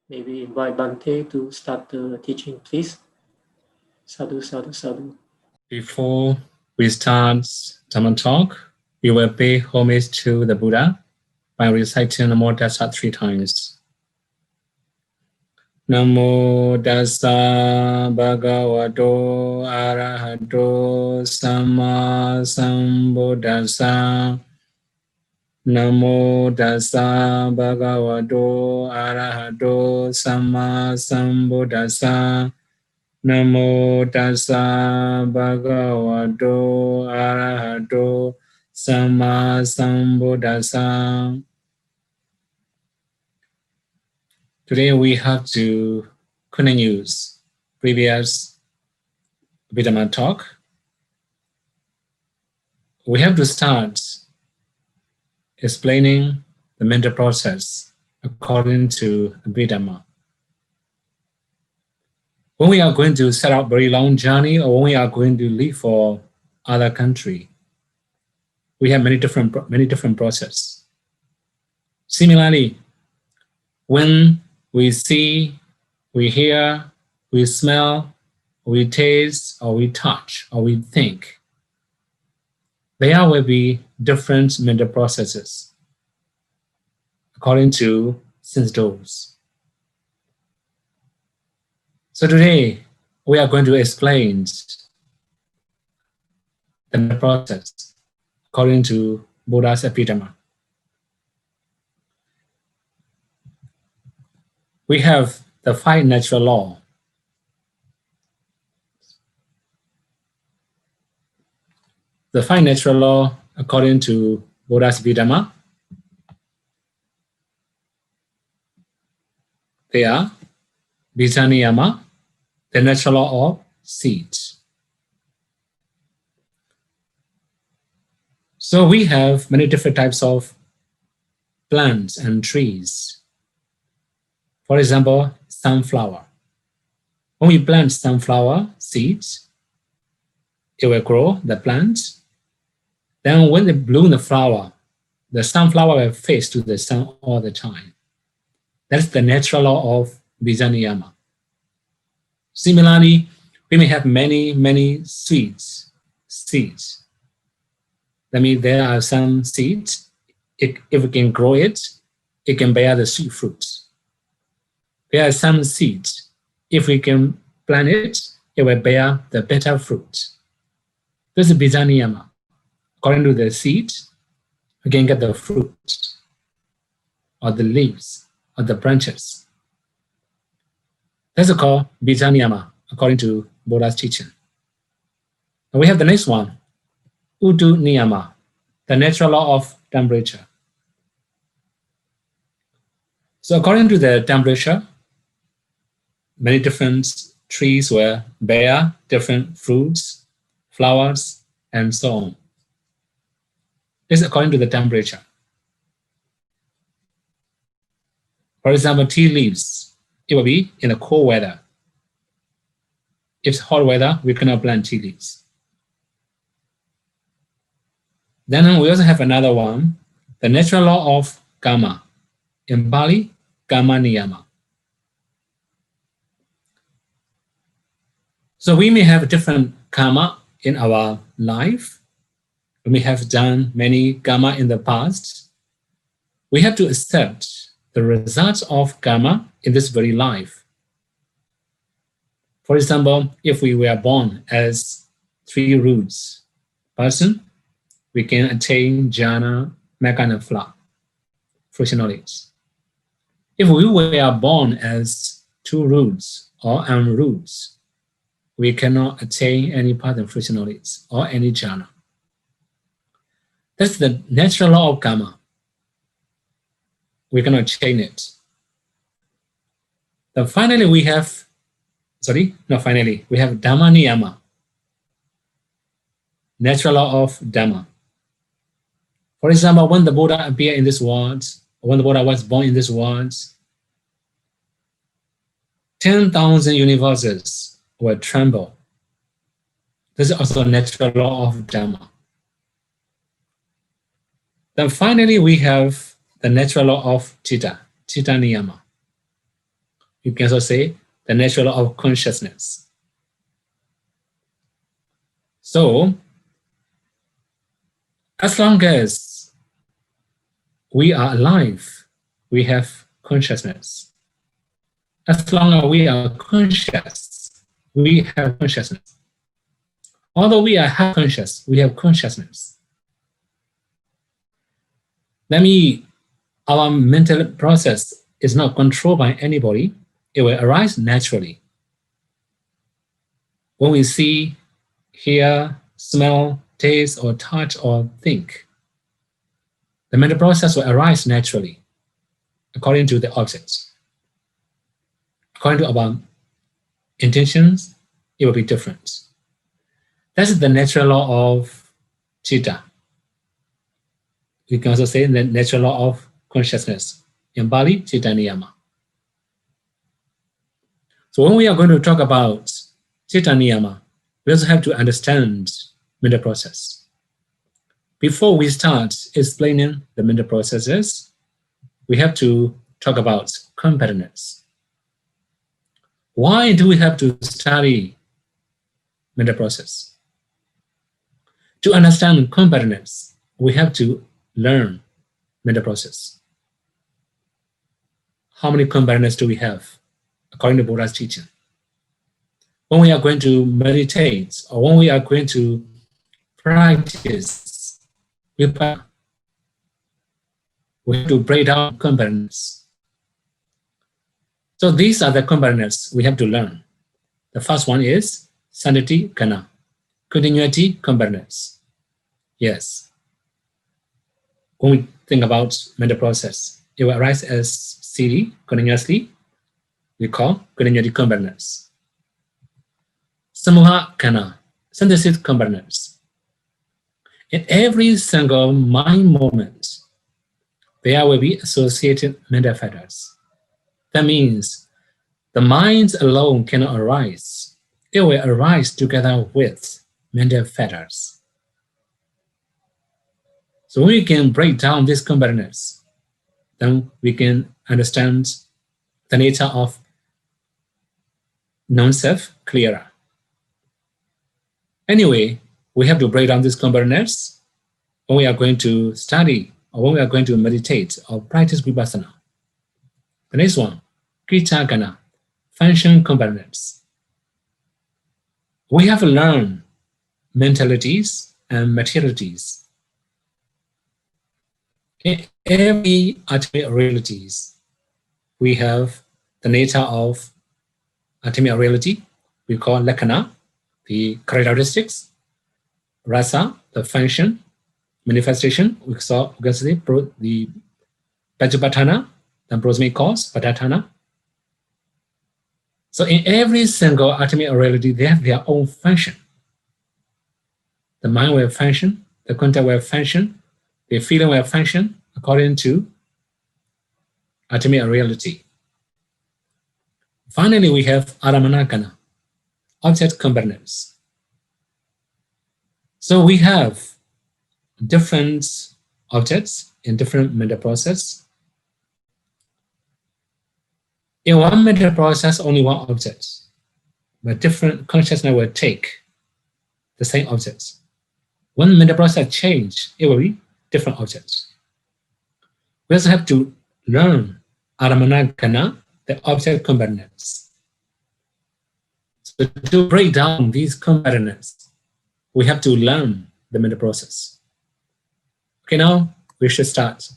Maybe invite Bante to start the teaching, please. Sadhu, sadhu, sadhu. Before we start Dhamma talk, we will pay homage to the Buddha by reciting Namo Tassa 3 times. Namo Tassa Bhagavato Arahato Samma Sambuddhassa. Namo Tassa Bhagavato Arahato Samma Sambuddhassa. Namo Tassa Bhagavato Arahato Samma Sambuddhassa. Today we have to continue previous Abhidhamma talk. We have to start explaining the mental process according to Abhidhamma. When we are going to set out very long journey, or when we are going to leave for other country, we have many different process. Similarly, when we see, we hear, we smell, we taste, or we touch, or we think, there will be different mental processes according to sense doors. So today, we are going to explain the process according to Buddha's Abhidhamma. We have the 5 natural laws. The 5 natural laws according to Buddha's Abhidhamma, they are Bija-niyama, the natural law of seeds. So we have many different types of plants and trees. For example, sunflower. When we plant sunflower seeds, it will grow the plant. Then when they bloom the flower, the sunflower will face to the sun all the time. That's the natural law of Bija-niyama. Similarly, we may have many seeds. That means there are some seeds. If we can grow it, it can bear the sweet fruits. There are some seeds. If we can plant it, it will bear the better fruit. This is Bija-niyama. According to the seed, we can get the fruit, or the leaves, or the branches. That's called Bija-niyama, according to Buddha's teaching. And we have the next one, Udu-niyama, the natural law of temperature. So according to the temperature, many different trees will bear different fruits, flowers, and so on. This is according to the temperature. For example, tea leaves, it will be in the cold weather. If it's hot weather, we cannot plant tea leaves. Then we also have another one, the natural law of karma. In Pali, karma-niyama. So we may have different karma in our life. We may have done many karma in the past. We have to accept the results of karma in this very life. For example, if we were born as 3 roots person, we can attain jhana, magga, and phala, fruition knowledge. If we were born as 2 roots or unroots, we cannot attain any path of fruition knowledge or any jhana. That's the natural law of karma. We cannot change it. Then finally, we have Dhamma-niyama, natural law of Dhamma. For example, when the Buddha appeared in this world, when the Buddha was born in this world, 10,000 universes will tremble. This is also a natural law of Dhamma. Then finally, we have the natural law of Chitta-niyama. You can also say the natural law of consciousness. So, as long as we are alive, we have consciousness. As long as we are conscious, we have consciousness. Although we are half conscious, we have consciousness. That means our mental process is not controlled by anybody. It will arise naturally. When we see, hear, smell, taste, or touch, or think, the mental process will arise naturally according to the objects. According to our intentions, it will be different. That's the natural law of citta. We can also say the natural law of consciousness. In Bali, citta niyama. So when we are going to talk about citta niyama, we also have to understand mental process. Before we start explaining the mental processes, we have to talk about competence. Why do we have to study mental process? To understand competence, we have to learn mental process. How many competence do we have according to Buddha's teaching? When we are going to meditate or when we are going to practice, we have to break down competence. So these are the competence we have to learn. The first one is sanity kana, continuity competence. Yes. When we think about mental process, it will arise as CD, continuously, we call continuity competence. Samuha kana, synthesis competence. In every single mind moment, there will be associated mental factors. That means the mind alone cannot arise. It will arise together with mental factors. So when we can break down this competence, then we can understand the nature of non-self clearer. Anyway, we have to break down this competence when we are going to study or when we are going to meditate or practice vipassana. The next one, kricha kana, function competence. We have learned mentalities and materialities. In every ultimate realities, we have the nature of ultimate reality. We call lakkhana, the characteristics, rasa, the function, manifestation. We can say the Pajapatthana, the prosmic cause, Patatthana. So in every single ultimate reality, they have their own function. The mind will function, the contact will function, the feeling will function according to ultimate reality. Finally, we have aramanakana, object competence. So we have different objects in different mental process. In one mental process, only one object, but different consciousness will take the same objects. When mental process change, it will be different objects. We also have to learn aramanakana, the object competence. So to break down these competence, we have to learn the mental process. Okay, now we should start.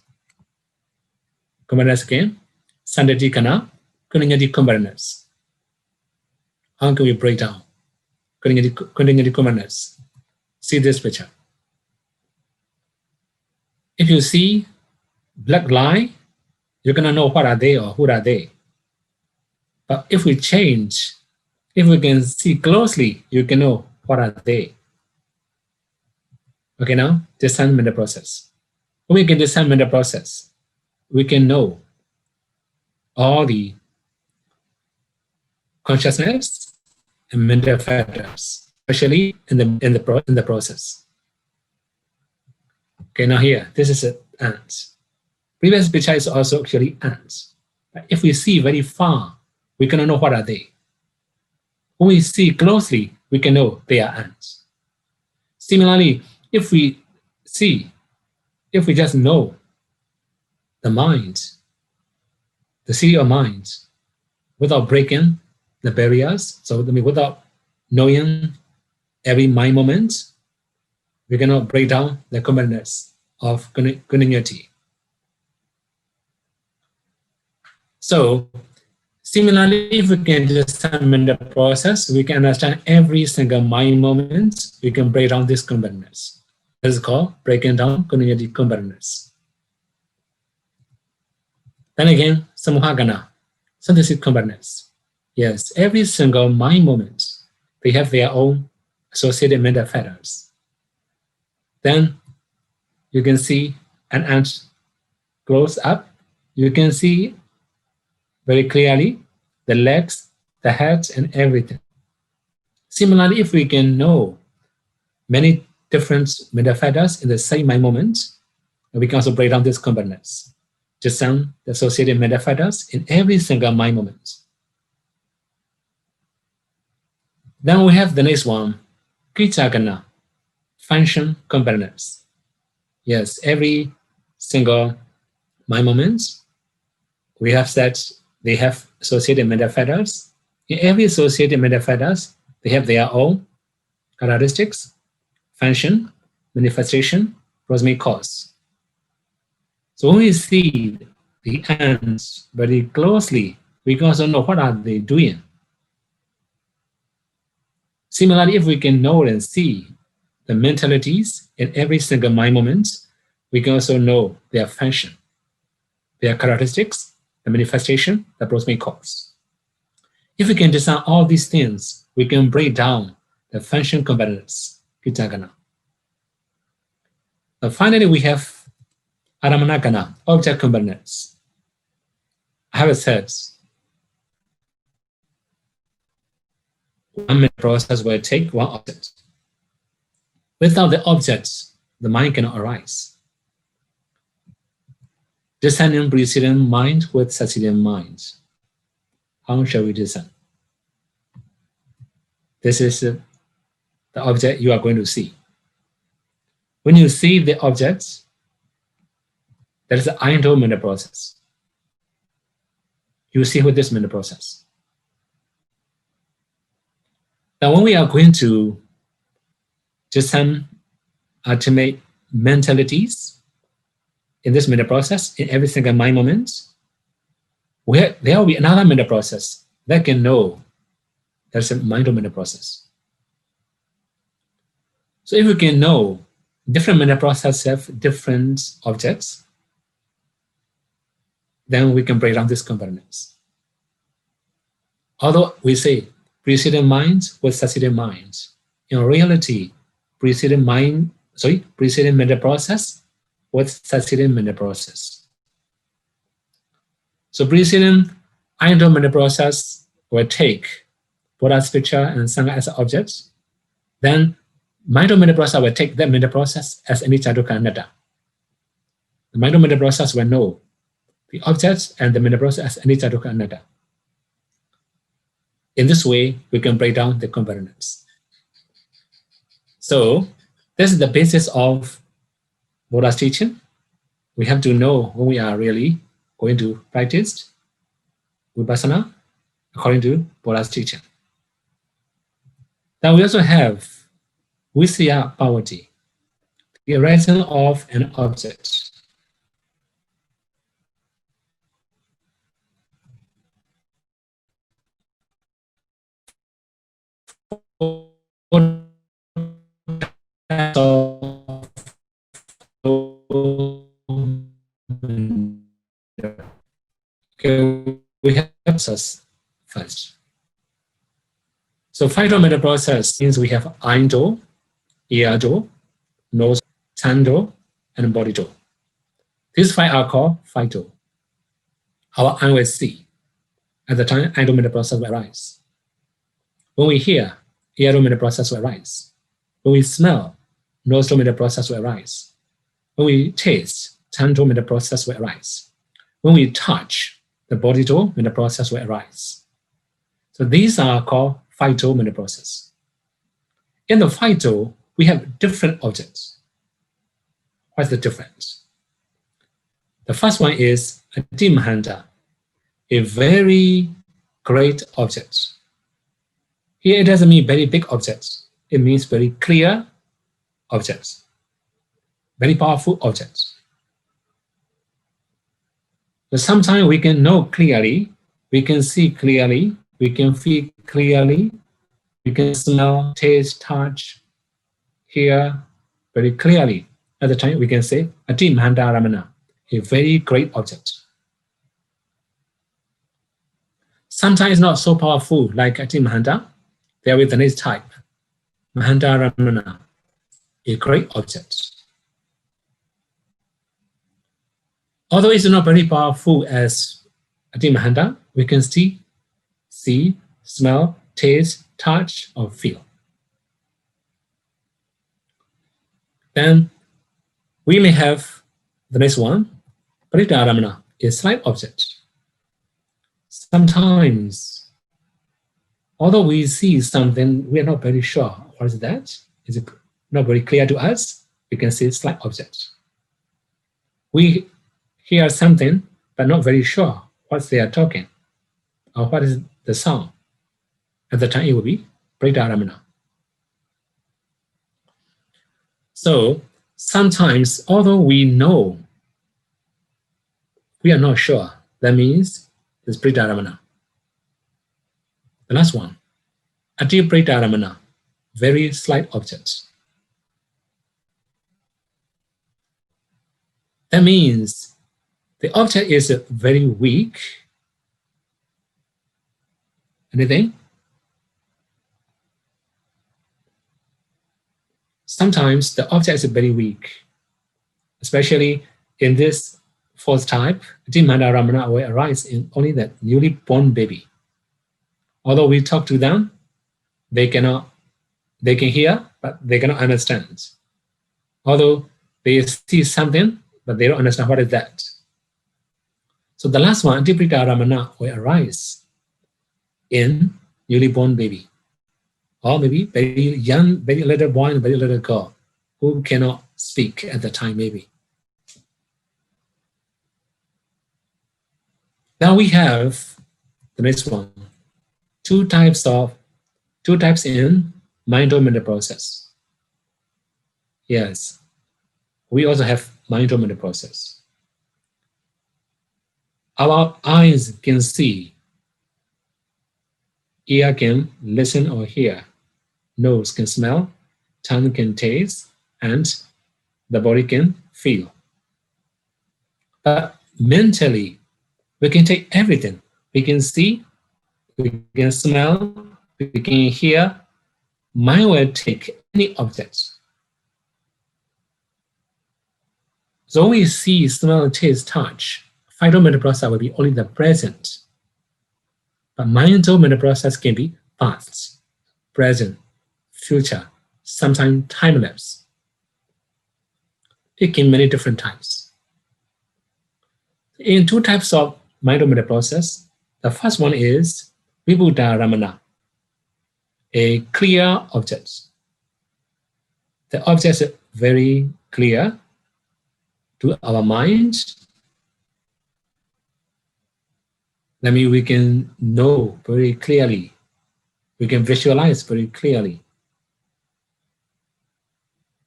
Competence again. Sandati kana, continuity competence. How can we break down continuity competence? See this picture. If you see black line, you're gonna know what are they or who are they. But if we change, if we can see closely, you can know what are they. Okay, now discernment the process. When we can discern the process, we can know all the consciousness and mental factors, especially in the process. Okay, now here, this is an ant. Previous picture is also actually ants. But if we see very far, we cannot know what are they. When we see closely, we can know they are ants. Similarly, if we just know the mind, the city of minds, without breaking the barriers, so without knowing every mind moment, we cannot break down the completeness of continuity. So, similarly, if we can just examine the process, we can understand every single mind moment, we can break down this completeness. This is called breaking down continuity completeness. Then again, samuhagana, synthesis completeness. Yes, every single mind moment, they have their own associated mental factors. Then you can see an ant close up. You can see very clearly the legs, the head, and everything. Similarly, if we can know many different mental factors in the same mind moment, we can also break down this completeness. Just some associated mental factors in every single mind moment. Then we have the next one, Krichagana, function completeness. Yes, every single mind moment, we have said they have associated mental factors. In every associated mental factors, they have their own characteristics, function, manifestation, cosmic cause. So when we see the ants very closely, we can also know what are they doing. Similarly, if we can know and see the mentalities in every single mind moment, we can also know their function, their characteristics, the manifestation, the cosmic cause. If we can discern all these things, we can break down the function completeness, Kitagana. Finally, we have Aramanagana, object completeness. I have said, one process will take one object. Without the object, the mind cannot arise. Discerning precedent mind with succeeding mind. How shall we discern? This is the object you are going to see. When you see the object, that is the Einto mental process. You see with this mental process. Now, when we are going to discern ultimate mentalities in this mental process, in every single mind moment, there will be another mental process that can know there's a mental process. So if we can know different mental processes have different objects, then we can break down this components. Although we say preceding minds with succeeding minds, in reality, preceding mental process with succeeding mental process. So preceding Einto mental process will take Buddha's picture and Sangha as objects. Then mental process will take that mental process as anicca dukkha anatta. The mental process will know the objects and the mental process as anicca dukkha anatta. In this way, we can break down the components. So this is the basis of Buddha's teaching. We have to know when we are really going to practice Vipassana according to Buddha's teaching. Then we also have Visaya poverty, the arising of an object. Okay, we have process first. So phytomental process means we have Einto, Eardo, nose, Tando, and body do. These five are called phyto. Our eye will see. At the time, Einto mental process will arise. When we hear, Eardo mental process will arise. When we smell, nose mental process will arise. When we taste, Tando mental process will arise. When we touch, the body do mental process will arise. So these are called phyto-mental process. In the phyto, we have different objects. What's the difference? The first one is Adimahanda, a very great object. Here it doesn't mean very big objects. It means very clear objects, very powerful objects. But sometimes we can know clearly, we can see clearly, we can feel clearly, we can smell, taste, touch, hear very clearly. At the time we can say Adimahanda Ramana, a very great object. Sometimes it's not so powerful like Adimahanda. There is the next type, Mahanda Ramana, a great object. Although it's not very powerful as Adimahanda, we can see, smell, taste, touch, or feel. Then we may have the next one, Paritaramana, a slight object. Sometimes, although we see something, we are not very sure. What is that? Is it not very clear to us? We can see slight object. We hear something, but not very sure what they are talking or what is the sound. At the time, it will be Paritaramana. So sometimes, although we know, we are not sure. That means it's Paritaramana. The last one, Ati Paritaramana, very slight objects. That means the object is very weak. Anything? Sometimes the object is very weak, especially in this fourth type, Adimahanda Ramana will arise in only the newly born baby. Although we talk to them, they can hear, but they cannot understand. Although they see something, but they don't understand what is that. So the last one, Adimahanda Ramana, will arise in newly born baby. Or maybe very young, very little boy and very little girl who cannot speak at the time, maybe. Now we have the next one, two types in mind-mental process. Yes, we also have mind-mental process. Our eyes can see, ear can listen or hear, nose can smell, tongue can taste, and the body can feel. But mentally, we can take everything. We can see, we can smell, we can hear. Mind will take any object. So when we see, smell, taste, touch, phyto-mental process will be only the present. But mind-mental process can be past, present, future, sometimes time-lapse. It can be many different types. In two types of mind-mental process, the first one is Vibhuddha Ramana, a clear object. The object is very clear to our mind. That means we can know very clearly. We can visualize very clearly.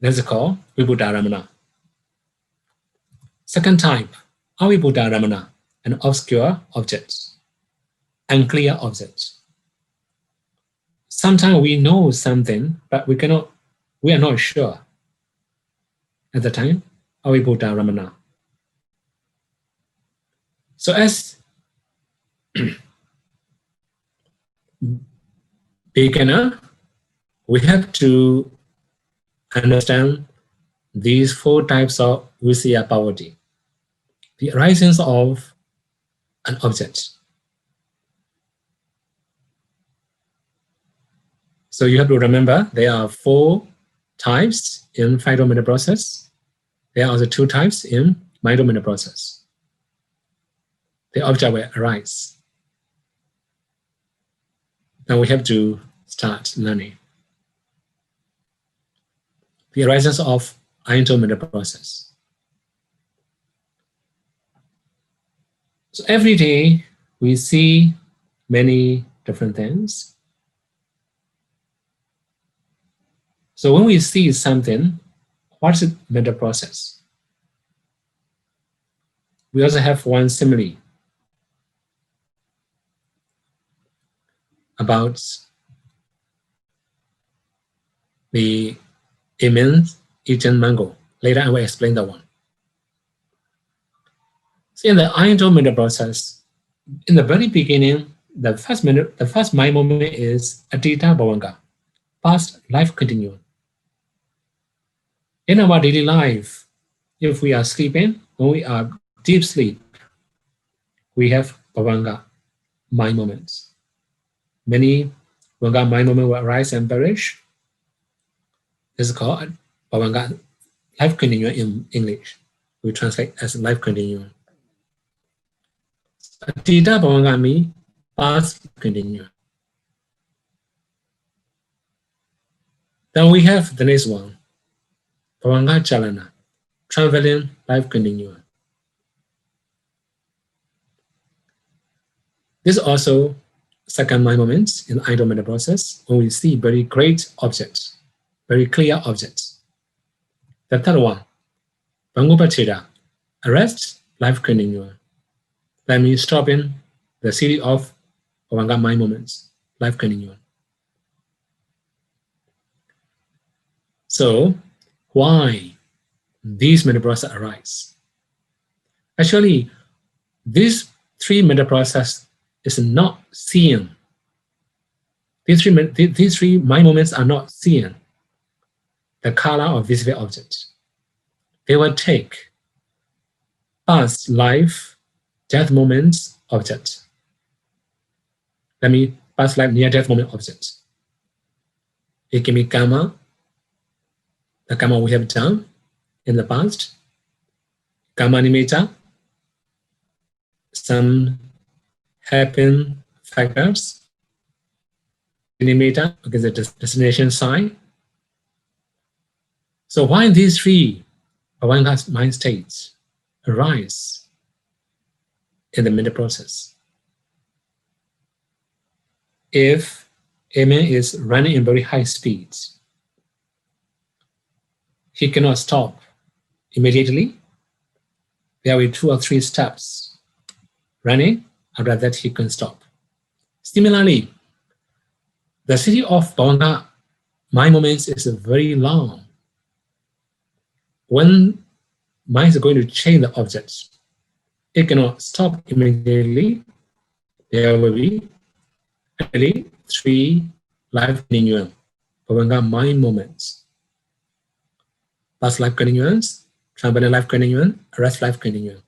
That's called Vibhuddha Ramana. Second type, Avibhuddha Ramana, an obscure object, unclear object. Sometimes we know something, but we are not sure. At the time, Avibhuddha Ramana. So as beginner, we have to understand these four types of Visaya poverty. The arisings of an object. So you have to remember there are four types in phyto-mental process. There are also two types in mind-mental process. The object will arise. Then we have to start learning the arisings of mental process. So every day we see many different things. So when we see something, what is mental process? We also have one simile about the immense eaten mango. Later I will explain that one. So in the mental process, in the very beginning, the first mind moment is Atita Bhavanga, past life continuum. In our daily life, if we are sleeping, when we are deep sleep, we have Bhavanga, mind moments. Many Bhavanga mind moments will arise and perish. This is called Bhavanga, life continuum in English. We translate as life continuum. Atita Bhavanga means past continuum. Then we have the next one, Bhavanga Chalana, traveling life continuum. This is also second mind moments in the mental process when we see very great objects, very clear objects. The third one, Bangupacheda, arrest life continuum. That means stopping the series of Bhavanga mind moments, life continuum. So why these mental processes arise? Actually, these three mental processes is not seen. These three mind moments are not seen. The color of visible objects. They will take past life, death moments, objects. That means past life, near death moment objects. It can be karma, the karma we have done in the past, karma nimitta, some happen factors, nimitta, okay, the destination sign. So why these three Bhavanga mind states arise in the mental process? If a man is running in very high speeds, he cannot stop immediately. There will be 2 or 3 steps running, after that he can stop. Similarly, the city of Bhavanga mind moments is very long. When mind is going to change the objects, it cannot stop immediately. There will be actually 3 life continuum, Bhavanga mind moments. Past life continuums, traveling life continuum, arrest life continuum.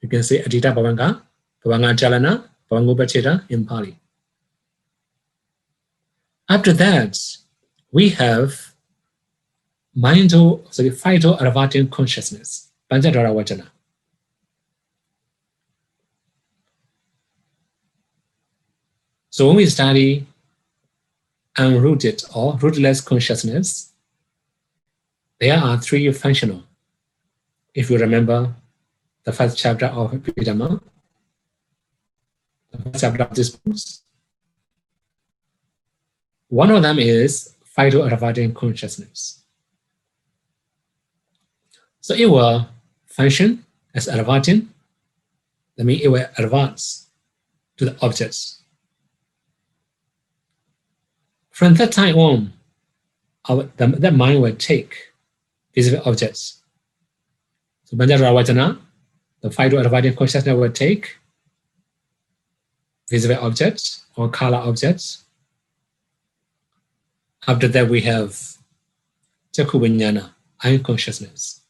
You can say Adita Bhavanga, Bhavanga Chalana, Bhavangupacheta in Pali. After that, we have Phyto Aravatin consciousness, Panchadhara Vachana. So when we study unrooted or rootless consciousness, there are 3 functional. If you remember the first chapter of Abhidhamma, the first chapter of this book, one of them is Phyto Aravatin consciousness. So it will function as Aravatin, that means it will advance to the objects. From that time on, that mind will take visible objects. So Panchadhara Vachana, the Phyto Aravatin consciousness will take visible objects or color objects. After that, we have Chakku Vijnana, eye consciousness.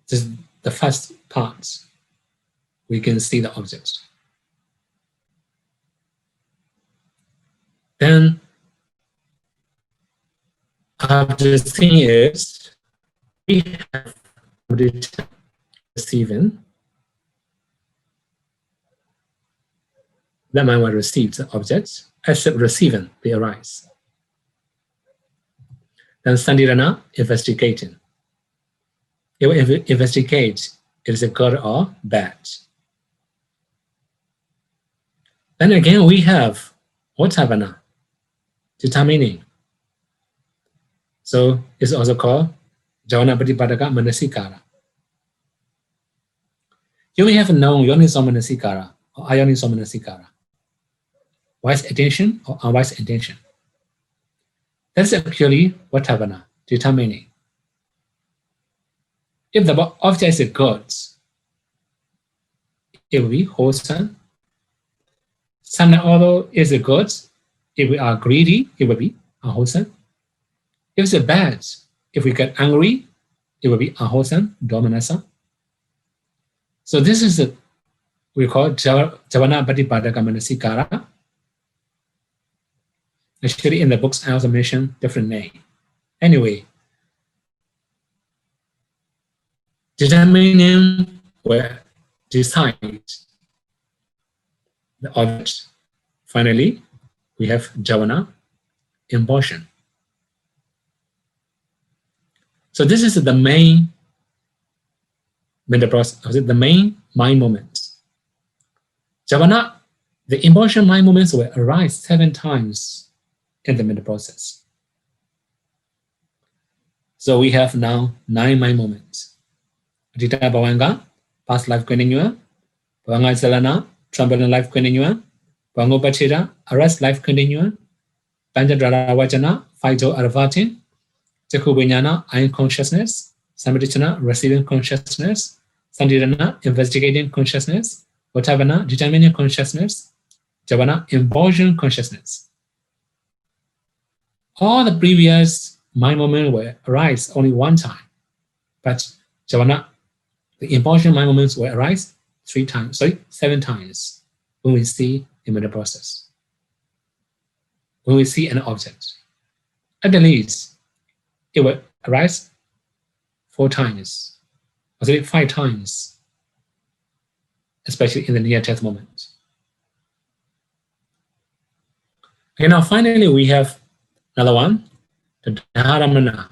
This is the first part. We can see the objects. Then, after seeing it, we have receiving that mind will receive the objects, accept receiving the arise. Then Sandirana, investigating. It will investigate it is a good or bad. Then again, we have Otavana, determining. So it's also called Javana Pratipadaka Manasikara. You may have known Yoniso Manasikara or Ayoniso Manasikara. Wise attention or unwise attention. That's actually Otavana, determining. If the object is good, it will be wholesome. Something although is good, if we are greedy, it will be unwholesome. If it's bad, if we get angry, it will be unwholesome, dominasa. So this is we call Javana Pratipadaka Manasikara. Actually, in the books, I also mention different name. Anyway, determining will decide the object. Finally, we have Javana, impulsion. So this is the main mental process, the main mind moments. Javana, the impulsion mind moments will arise 7 times in the mental process. So we have now 9 mind moments. Adita Bhavanga, past life continuum. Bhavanga Salana, trembling life continuum. Bhango Pachira, arrest life continuum. Panchadrara Vachana, Phyto Arvatin. Chakku Vinyana, eye consciousness. Samadichana, receiving consciousness. Sandirana, investigating consciousness. Otavana, determining consciousness. Javana, impulsion consciousness. All the previous mind moments will arise only 1 time, but Javana, the impulsion mind moments will arise 7 times when we see the mental process. When we see an object, at the least, it will arise 4 times, or 5 times, especially in the near-death moment. Okay, now finally we have another one, the Dharamana,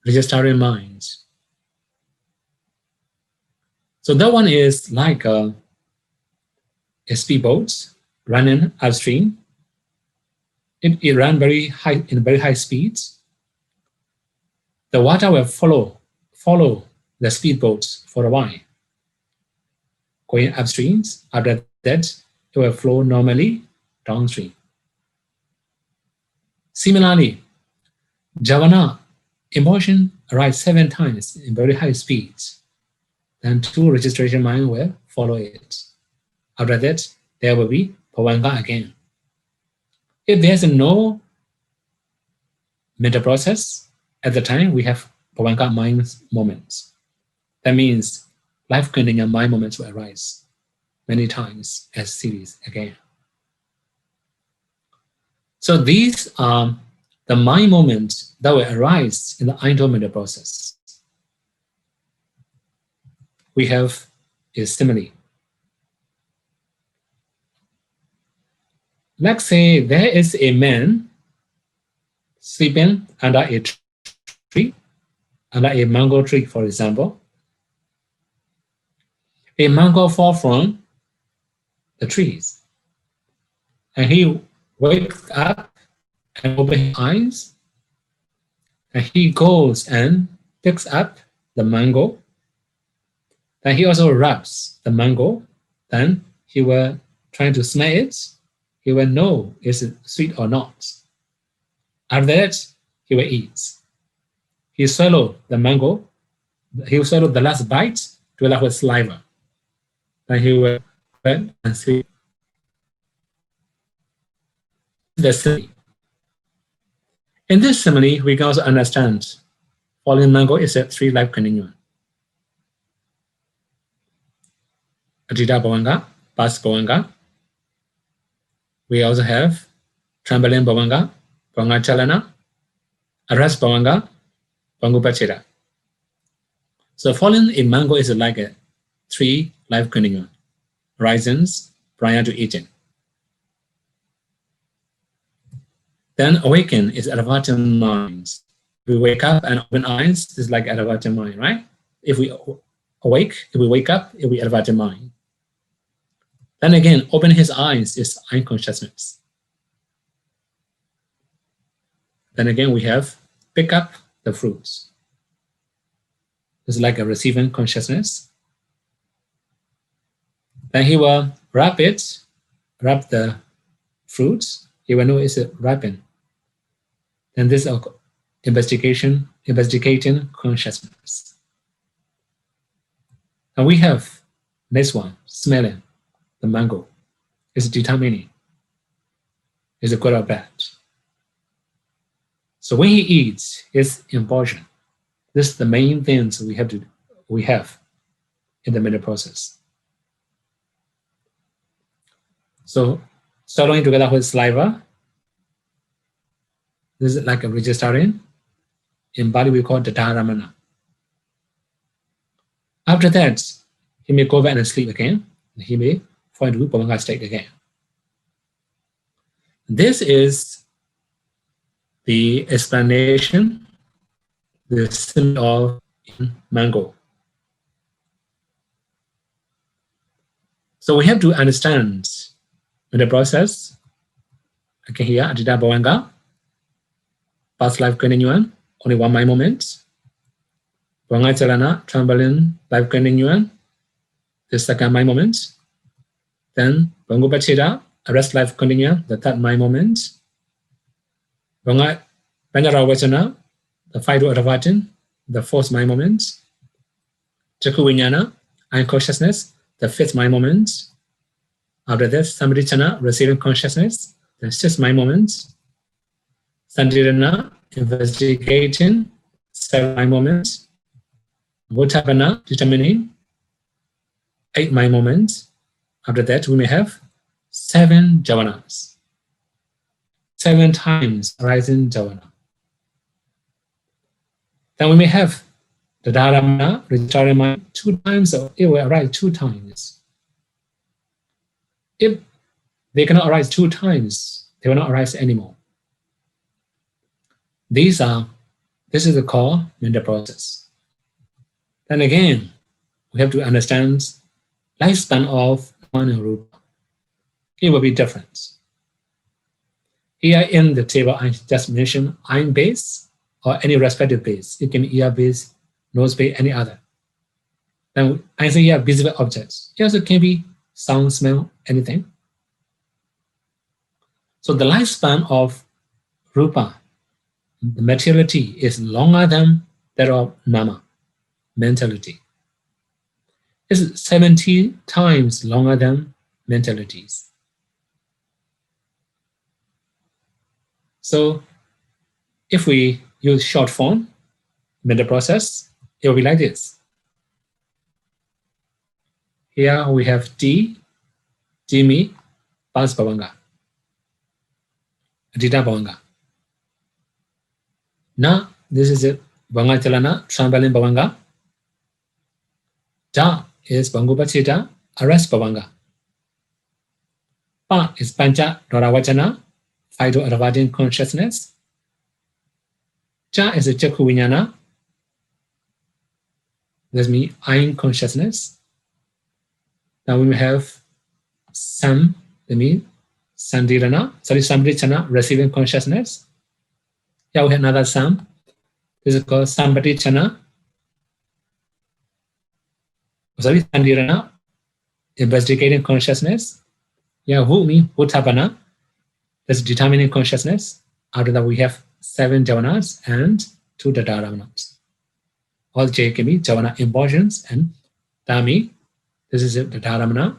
registering minds. So that one is like a speedboat running upstream. It runs very high in very high speeds. The water will follow the speedboats for a while, going upstream. After that, it will flow normally downstream. Similarly, Javana, emotion arises 7 times in very high speeds. Then 2 registration minds will follow it. After that, there will be Bhavanga again. If there's no mental process, at the time we have Bhavanga mind moments. That means life continuum mind moments will arise many times as series again. So these are the mind moments that will arise in the mental process. We have a simile. Let's say there is a man sleeping under a tree, under a mango tree, for example. A mango falls from the trees, and he wakes up and opens his eyes, and he goes and picks up the mango. Then he also rubs the mango. Then he will try to smell it. He will know is it sweet or not. After that, he will eat. He swallow the mango. He will swallow the last bite together with saliva. Then he will eat and sleep. The simile. In this simile, we can also understand falling mango is a 3 life continuum. Adita Bhavanga, past Bhavanga. We also have trembling Bhavanga, Bhavanga Chalana, arrest Bhavanga, Bhango Pachira. So falling in mango is like a 3 life continuum. horizons prior to eating. Then awaken is advaita mind. We wake up and open eyes, this is like advaita mind, right? If we awake, if we wake up, it will be advaita mind. Then again, open his eyes is eye consciousness. Then again, we have pick up the fruits. It's like a receiving consciousness. Then he will wrap the fruits. He will know it's ripened. Then this is investigating consciousness. And we have next one, smelling the mango. It's determining. Is it good or bad? So when he eats, it's impulsion. This is the main things we have in the mental process. So swallowing together with saliva, this is like a registering. In Bali we call it the dharamana. After that, he may go back and sleep again. He may fall into Bhavanga state again. This is the explanation, the symbol of mango. So we have to understand in the process, okay, here, Adita Bhavanga, past life continuum, only one mind moment. Bhavanga Chalana, trembling life continuum, the second mind moment. Then Bhangupachita, arrest life continuum, the third mind moment. Bhavanga Panjara Vachana, the Phaidho Adavatin, the fourth mind moment. Chakku Vinyana, eye consciousness, the fifth mind moment. After this, Samrichana, receiving consciousness, the sixth mind moment. Sandirana, investigating, seventh mind moment. Votapana, determining, eighth mind moment. After that, we may have 7 javanas. 7 times arising javana. Then we may have the dharamana, registering mind, 2 times, or it will arise 2 times. If they cannot arise 2 times, they will not arise anymore. This is the core mental process. Then again, we have to understand lifespan of Mana Rupa. It will be different. Here in the table, I just mentioned eye base or any respective base. It can be ear base, nose base, any other. Then I say here visible objects. It also can be sound, smell, anything. So the lifespan of Rupa, the materiality, is longer than that of Nama, mentality. It's 70 times longer than mentalities. So if we use short form, mental process, it will be like this. Here we have D, Dimi, Pas Bhavanga, Adita Bhavanga. Na, this is it, Bhavanga Chalana, Shambhalin Bhavanga. Da is Bhangupachita, arrest Bhavanga. Pa is Pancha Doravachana, Phaidho Adavatin consciousness. Cha is a Chakku Vinyana. That's me, eye consciousness. Now we have Sam, that means Samrichana, receiving consciousness. Here we have another Sam. This is called Samrichana. Sandirana, investigating consciousness. Yeah, Vu means Utthapana, that's determining consciousness. After that, we have 7 javanas and 2 dharamana. All J can be javana impulsions, and Dami, this is the dharamana,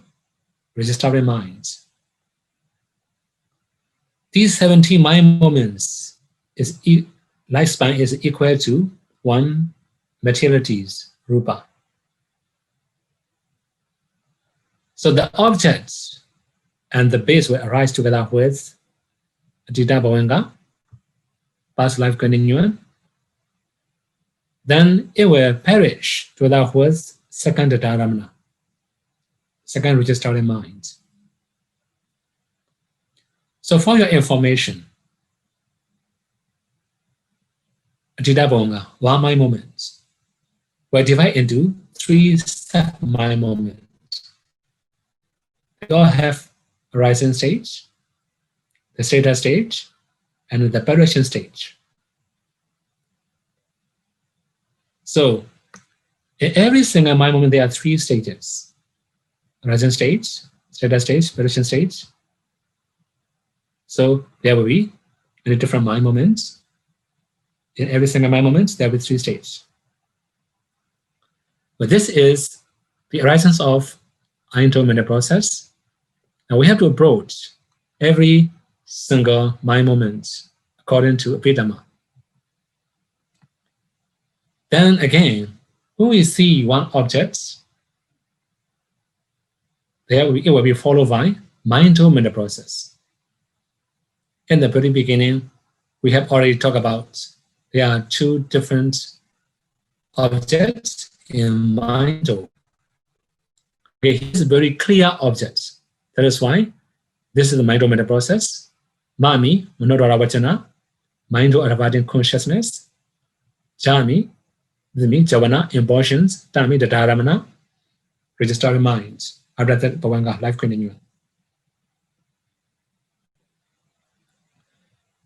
registering minds. These 70 mind moments lifespan is equal to 1 materialities, rupa. So the objects and the base will arise together with Adita Bhavanga, past life continuum. Then it will perish together with second dharamana. second registering mind. So for your information, Adhidabonga, one mind moments, were divided into 3 sub-mind moments. They all have a rising stage, the theta stage, and the paration stage. So in every single mind moment, there are 3 stages: rising stage, theta stage, paration stage. So there will be many different mind moments. In every single mind moment, there will be 3 stages. But this is the arisings of mental process. And we have to approach every single mind moment according to Abhidhamma. Then again, when we see one object, it will be followed by mental process. In the very beginning, we have already talked about there are 2 different objects in mind. Okay, here's a very clear object. That is why this is the mental process. Mami, Manodara Vachana, mind abiding consciousness. Jami, Javana, impulsions. Tami, the Dharamana, registering minds. Abrata Pavanga, life continuum.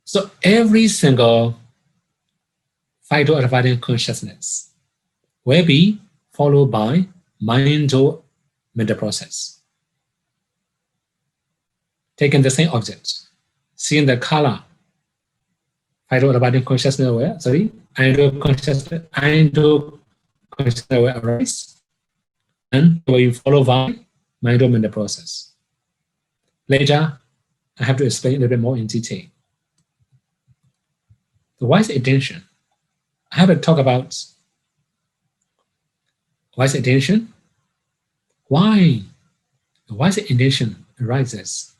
So every single vital abiding consciousness will be followed by mental process. Taking the same object, seeing the color, vital abiding consciousness will, mental consciousness will arise, and will be followed by mental process. Later, I have to explain a little bit more in detail. The wise attention. I have to talk about wise attention. Why the wise attention arises?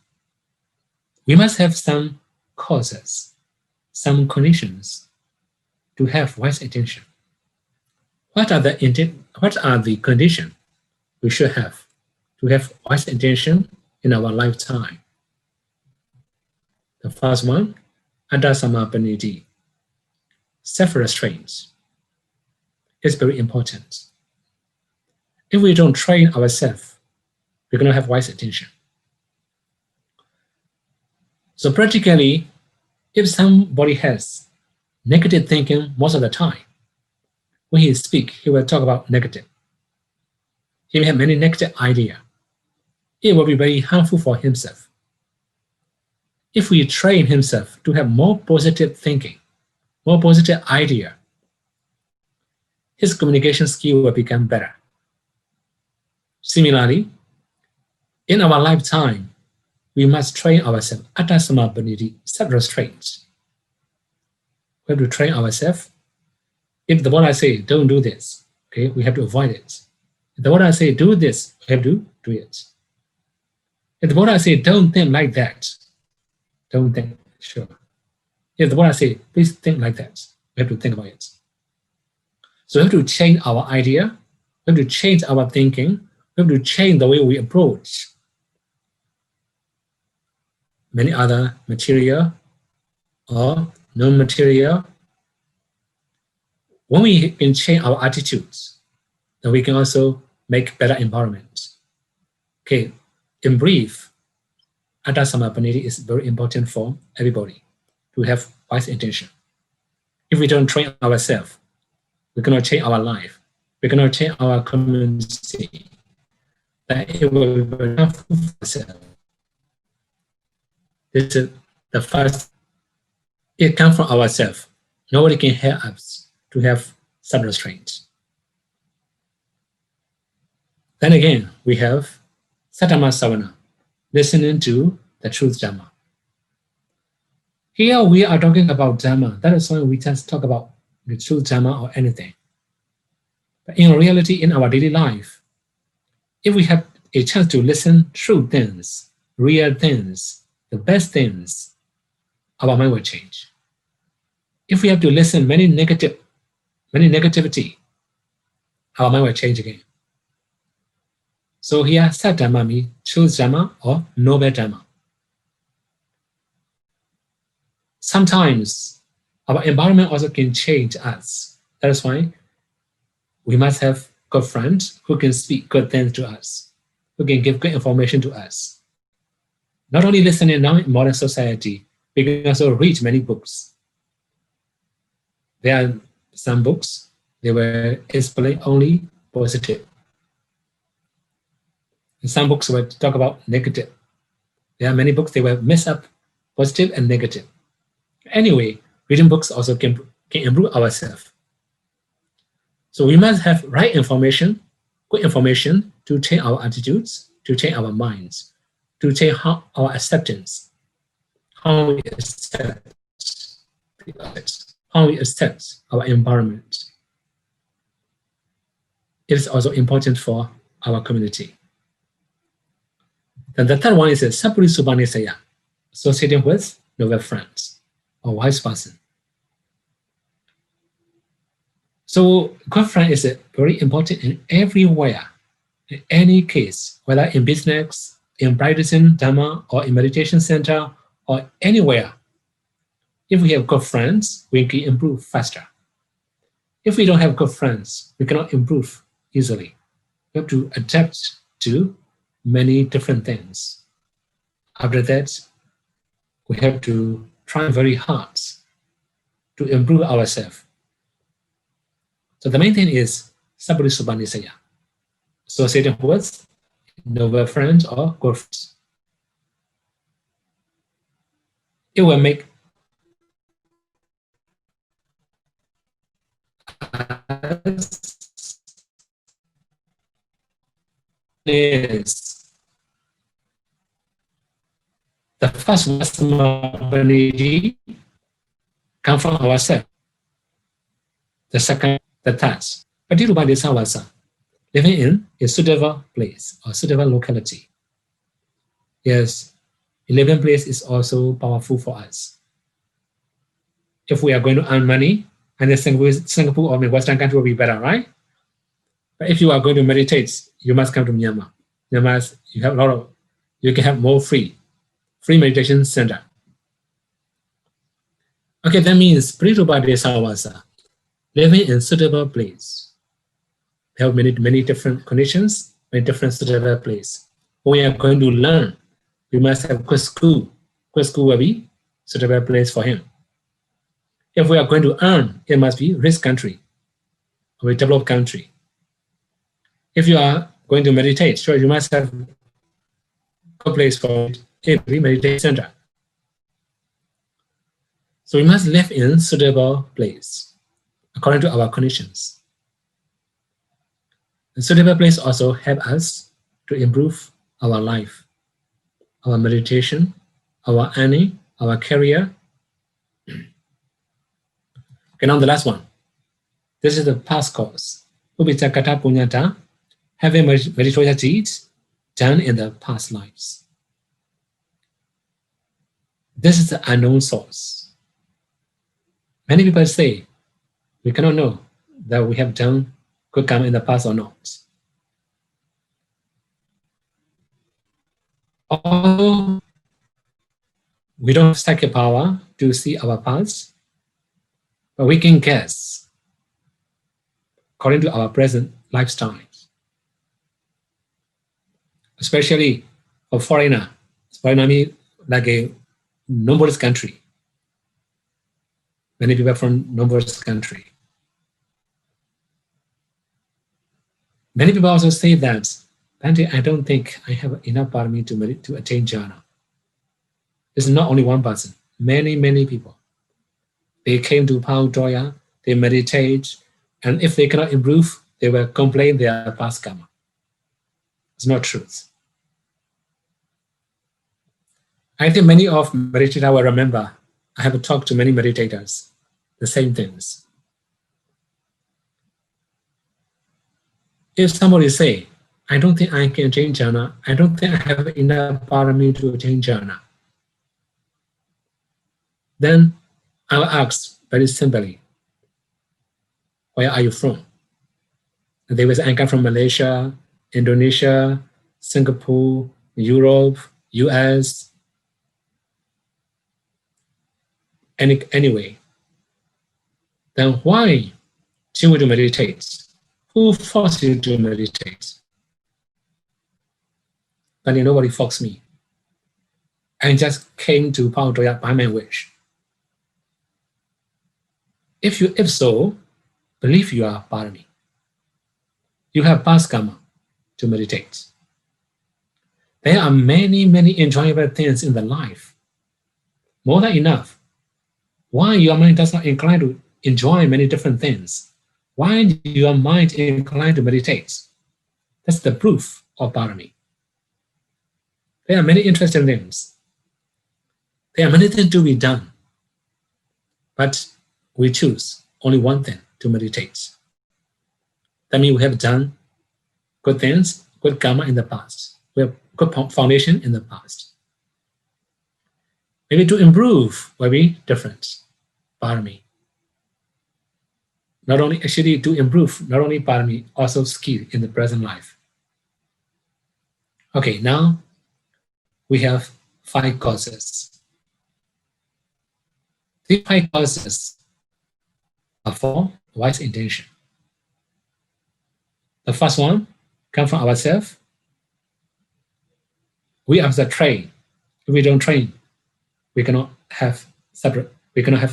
We must have some causes, some conditions to have wise attention. What are the conditions we should have to have wise attention in our lifetime? The first one, Adasamapaniti, self-restraint, is very important. If we don't train ourselves, we're going to have wise attention. So practically, if somebody has negative thinking most of the time, when he speaks, he will talk about negative. He will have many negative ideas. It will be very harmful for himself. If we train himself to have more positive thinking, more positive idea, his communication skill will become better. Similarly, in our lifetime, we must train ourselves, Atasamapaniti, self-restraint. We have to train ourselves. If the Buddha say, don't do this, okay, we have to avoid it. If the Buddha say, do this, we have to do it. If the Buddha say, don't think like that, don't think, sure. If the Buddha say, please think like that, we have to think about it. So we have to change our idea, we have to change our thinking, we have to change the way we approach many other material or non-material. When we can change our attitudes, then we can also make better environment. Okay, in brief, Atasamapaniti is very important for everybody to have wise intention. If we don't train ourselves, we cannot change our life. We cannot change our community. Then it will be very harmful for ourselves. This is the first. It comes from ourselves. Nobody can help us to have self-restraint. Then again, we have Satama Savana, listening to the truth Dhamma. Here we are talking about Dhamma. That is why we just talk about the truth Dhamma or anything. But in reality, in our daily life, if we have a chance to listen true things, real things, the best things, our mind will change. If we have to listen many negativity, our mind will change again. So here, Saddhamma means choose Dhamma or noble Dhamma. Sometimes our environment also can change us. That is why we must have good friends who can speak good things to us, who can give good information to us. Not only listening now in modern society, we can also read many books. There are some books, they will explain only positive. And some books will talk about negative. There are many books, they will mix up positive and negative. Anyway, reading books also can improve ourselves. So we must have right information, good information to change our attitudes, to change our minds, to change our acceptance, how we accept our environment. It is also important for our community. Then the third one is Sappurisupanisaya, associating with noble friends or wise person. So good friend is very important in everywhere, in any case, whether in business, in practicing Dhamma, or in meditation center, or anywhere. If we have good friends, we can improve faster. If we don't have good friends, we cannot improve easily. We have to adapt to many different things. After that, we have to try very hard to improve ourselves. So the main thing is Sappurisupanisaya, associating with noble friends or good friends. It will make us the first responsibility come from ourselves. The second, the task. Patirubadesawasa, living in a suitable place or suitable locality. Yes, a living place is also powerful for us. If we are going to earn money, and then Singapore or Western country will be better, right? But if you are going to meditate, you must come to Myanmar. Myanmar, you can have more free meditation center. Okay, that means Patirubadesawasa, living in suitable place. We have many different conditions, many different suitable place. When we are going to learn, we must have good school. Good school will be suitable place for him. If we are going to earn, it must be rich country or a developed country. If you are going to meditate, sure, you must have a place for every meditation center. So we must live in suitable place according to our conditions. The suitable place also help us to improve our life, our meditation, our earning, our career. Okay, now the last one. This is the past course. Ubicakata Punyata, having meritorious deeds done in the past lives. This is the unknown source. Many people say, we cannot know that we have done good karma in the past or not. Although we don't have psychic power to see our past, but we can guess according to our present lifestyle. Especially for foreigner. Foreigner means like a numerous country. Many people from numerous country. Many people also say that, Bhante, I don't think I have enough parami to attain jhana. It's not only one person, many people. They came to Pautoya, they meditate, and if they cannot improve, they will complain their past karma. It's not truth. I think many of meditators will remember, I have talked to many meditators, the same things. If somebody say, I don't think I can attain jhana, I don't think I have enough parami to attain jhana, then I will ask very simply, where are you from? And they will say, I come from Malaysia, Indonesia, Singapore, Europe, US, anyway, then why do you meditate? Who forced you to meditate? But nobody forced me. I just came to Paotoya by my wish. If so, believe you are parami. You have past karma to meditate. There are many, many enjoyable things in the life. More than enough. Why your mind does not incline to enjoy many different things? Why do your mind incline to meditate? That's the proof of parami. There are many interesting things. There are many things to be done. But we choose only one thing to meditate. That means we have done good things, good karma in the past. We have good foundation in the past. Maybe to improve will be different. Parami. Not only actually to improve, not only parami, also skill in the present life. Okay, now we have 5 causes. These 5 causes are for wise intention. The first one comes from ourselves. We have to train. If we don't train, we cannot have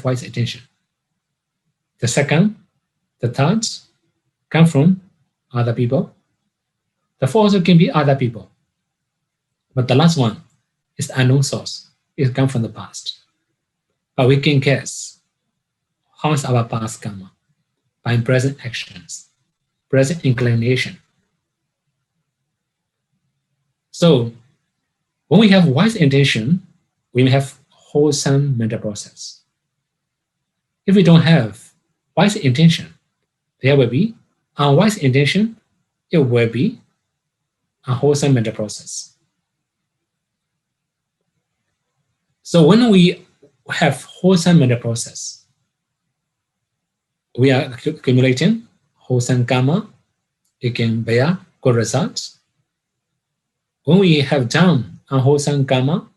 wise intention. The second, the third, come from other people. The fourth also can be other people. But the last one is the unknown source. It comes from the past. But we can guess how is our past karma by present actions, present inclination. So when we have wise intention, we may have wholesome mental process. If we don't have wise intention, there will be unwise intention, it will be unwholesome mental process. So when we have wholesome mental process, we are accumulating wholesome karma, it can bear good results. When we have done unwholesome karma,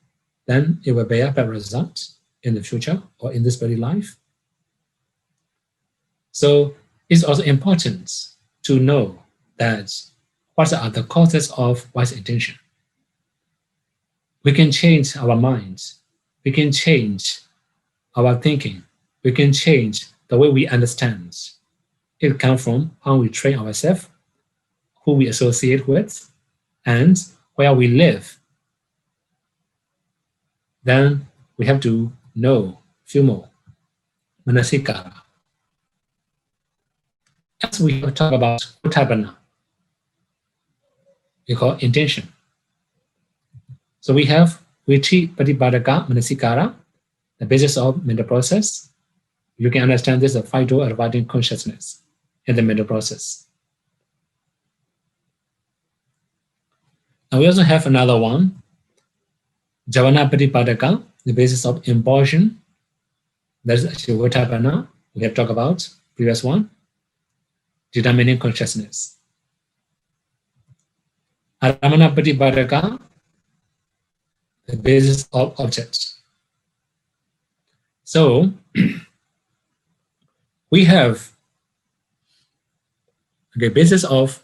then it will bear bad results in the future or in this very life. So it's also important to know that what are the causes of wise intention. We can change our minds. We can change our thinking. We can change the way we understand. It comes from how we train ourselves, who we associate with, and where we live. Then we have to know few more. Manasikara. As we talk about utthapana, we call intention. So we have Vichi Patipadaka Manasikara, the basis of mental process. You can understand this as phyto-abiding consciousness in the mental process. Now we also have another one, Javana Patipadaka, the basis of impulsion. That is actually utthapana. We have talked about previous one, determining consciousness. Aramana Patipadaka, the basis of objects. So we have basis of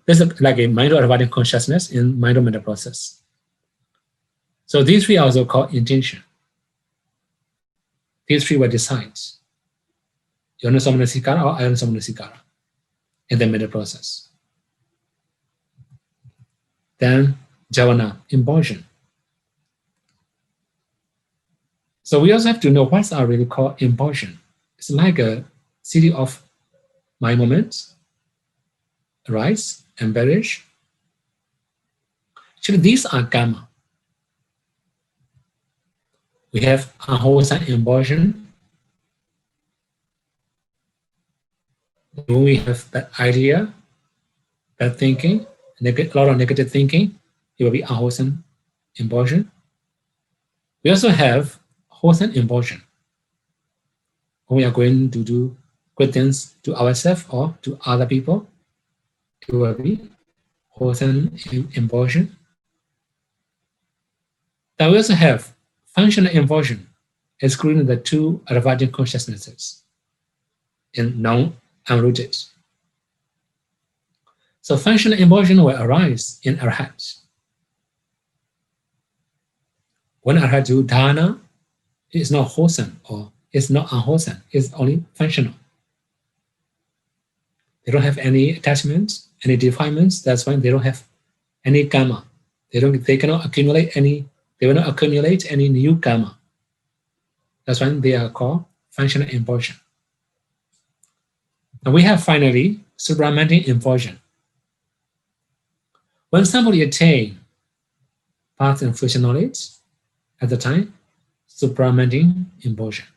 this is like a mind-abiding consciousness in mind-mental process. So these three are also called intention. These three will decide Yonasamanasikara or Ayanasamanasikara in the mental process. Then Javana, impulsion. So we also have to know what are really called impulsion. It's like a series of mind moments, arise, embellish. Actually, these are karma. We have unwholesome impulsion. When we have bad idea, bad thinking, a lot of negative thinking, it will be unwholesome impulsion. We also have wholesome impulsion. When we are going to do good things to ourselves or to other people, it will be wholesome involvement. Then we also have functional involvement, excluding the two advancing consciousnesses in non-unrooted. So functional involvement will arise in Arhat. When Arhat do dharana, it is not wholesome or it's not unwholesome, it's only functional. They don't have any attachments, any defilements. That's why they don't have any karma. They cannot accumulate any. They will not accumulate any new karma. That's why they are called functional involvement. And we have finally supramental involvement. When somebody attains path and fruition knowledge, at the time, supramental involvement.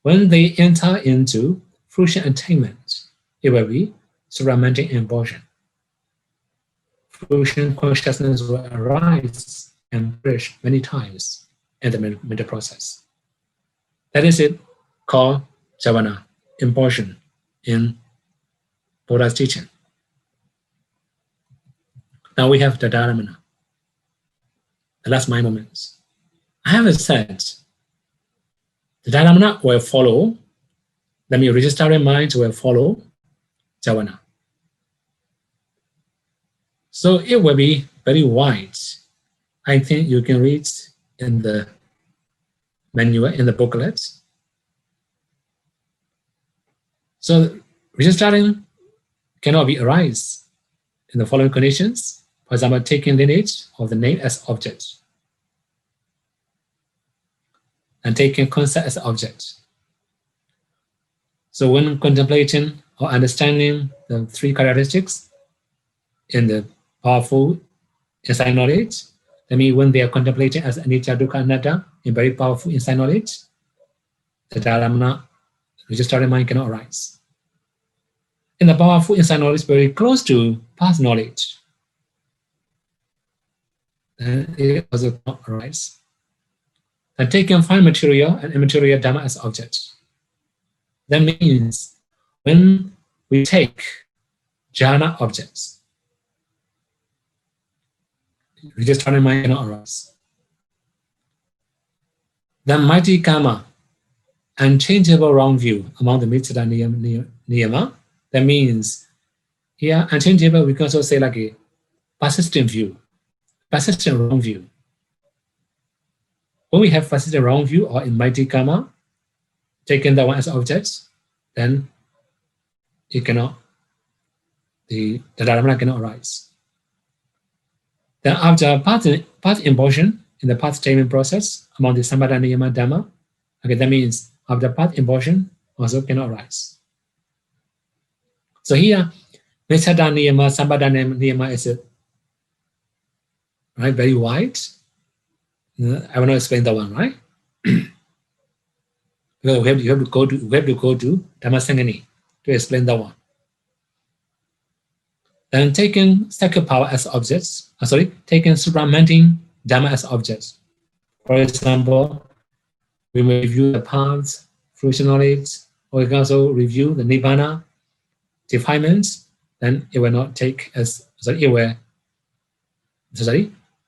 When they enter into fruition attainment, it will be supramental involvement. Fruition consciousness will arise and perish many times in the mental process. That is it called jhana, involvement in Buddha's teaching. Now we have the dharana, the last 9 moments. I have said the dharana will follow, that means registering mind will follow jhana. So it will be very wide. I think you can read in the manual, in the booklet. So registering cannot be arise in the following conditions. For example, taking lineage of the name as object and taking concept as object. So when contemplating or understanding the 3 characteristics in the powerful insight knowledge, that means when they are contemplating as anicca, dukkha, anatta in very powerful insight knowledge, the dharana, registering mind cannot arise. In the powerful insight knowledge very close to past knowledge, then it also cannot arise. And taking fine material and immaterial dharma as objects. That means when we take jhana objects, registering mind cannot arise. Then mighty karma, unchangeable wrong view among the mitzvah niyama. That means here unchangeable, we can also say like a persistent view, persistent wrong view. When we have persistent wrong view or in mighty karma, taking that one as objects, then it cannot, the dharana cannot arise. Then after path involvement in the path attainment process among the sambhadana niyama dhamma, okay, that means after path involvement also cannot arise. So here, Mithada niyama, sambhadana niyama is right, very wide. I will not explain that one, right? Because we have to go to Dhammasangani to explain that one. Then taking sacred power as objects, taking supramental dhamma as objects. For example, we may review the paths, fruition knowledge, or we can also review the nibbana, defilements, then it will not take as,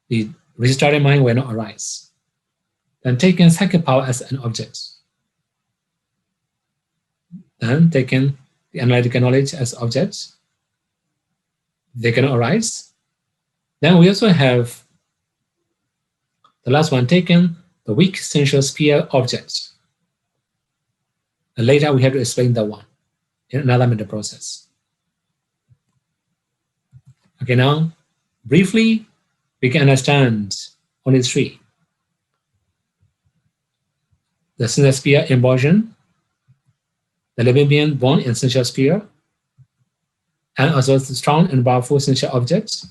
the registering mind will not arise. Then taking sacred power as an object. Then taking the analytical knowledge as objects, they cannot arise. Then we also have the last one, taking the weak sensual sphere objects. And later we have to explain that one in another mental process. Okay, now briefly we can understand only 3. The sensual sphere involvement, the living being born in sensual sphere, and also the strong and powerful sensual objects.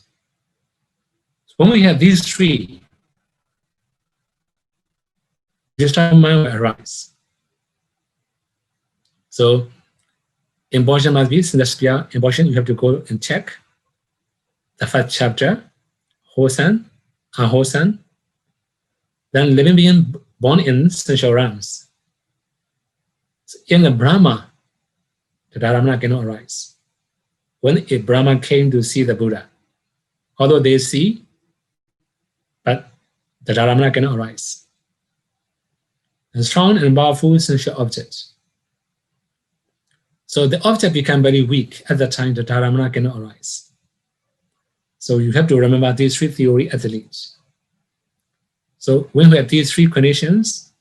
When we have these 3, this mind will arise. So involvement must be sensual sphere involvement. You have to go and check the first chapter, wholesome, unwholesome. Then living being born in sensual realms. So in the Brahma, the dharana cannot arise. When a Brahma came to see the Buddha, although they see, but the Dharamana cannot arise. A strong and powerful sensual object. So the object become very weak at the time the Dharamana cannot arise. So you have to remember these three theories at least. So when we have these three conditions,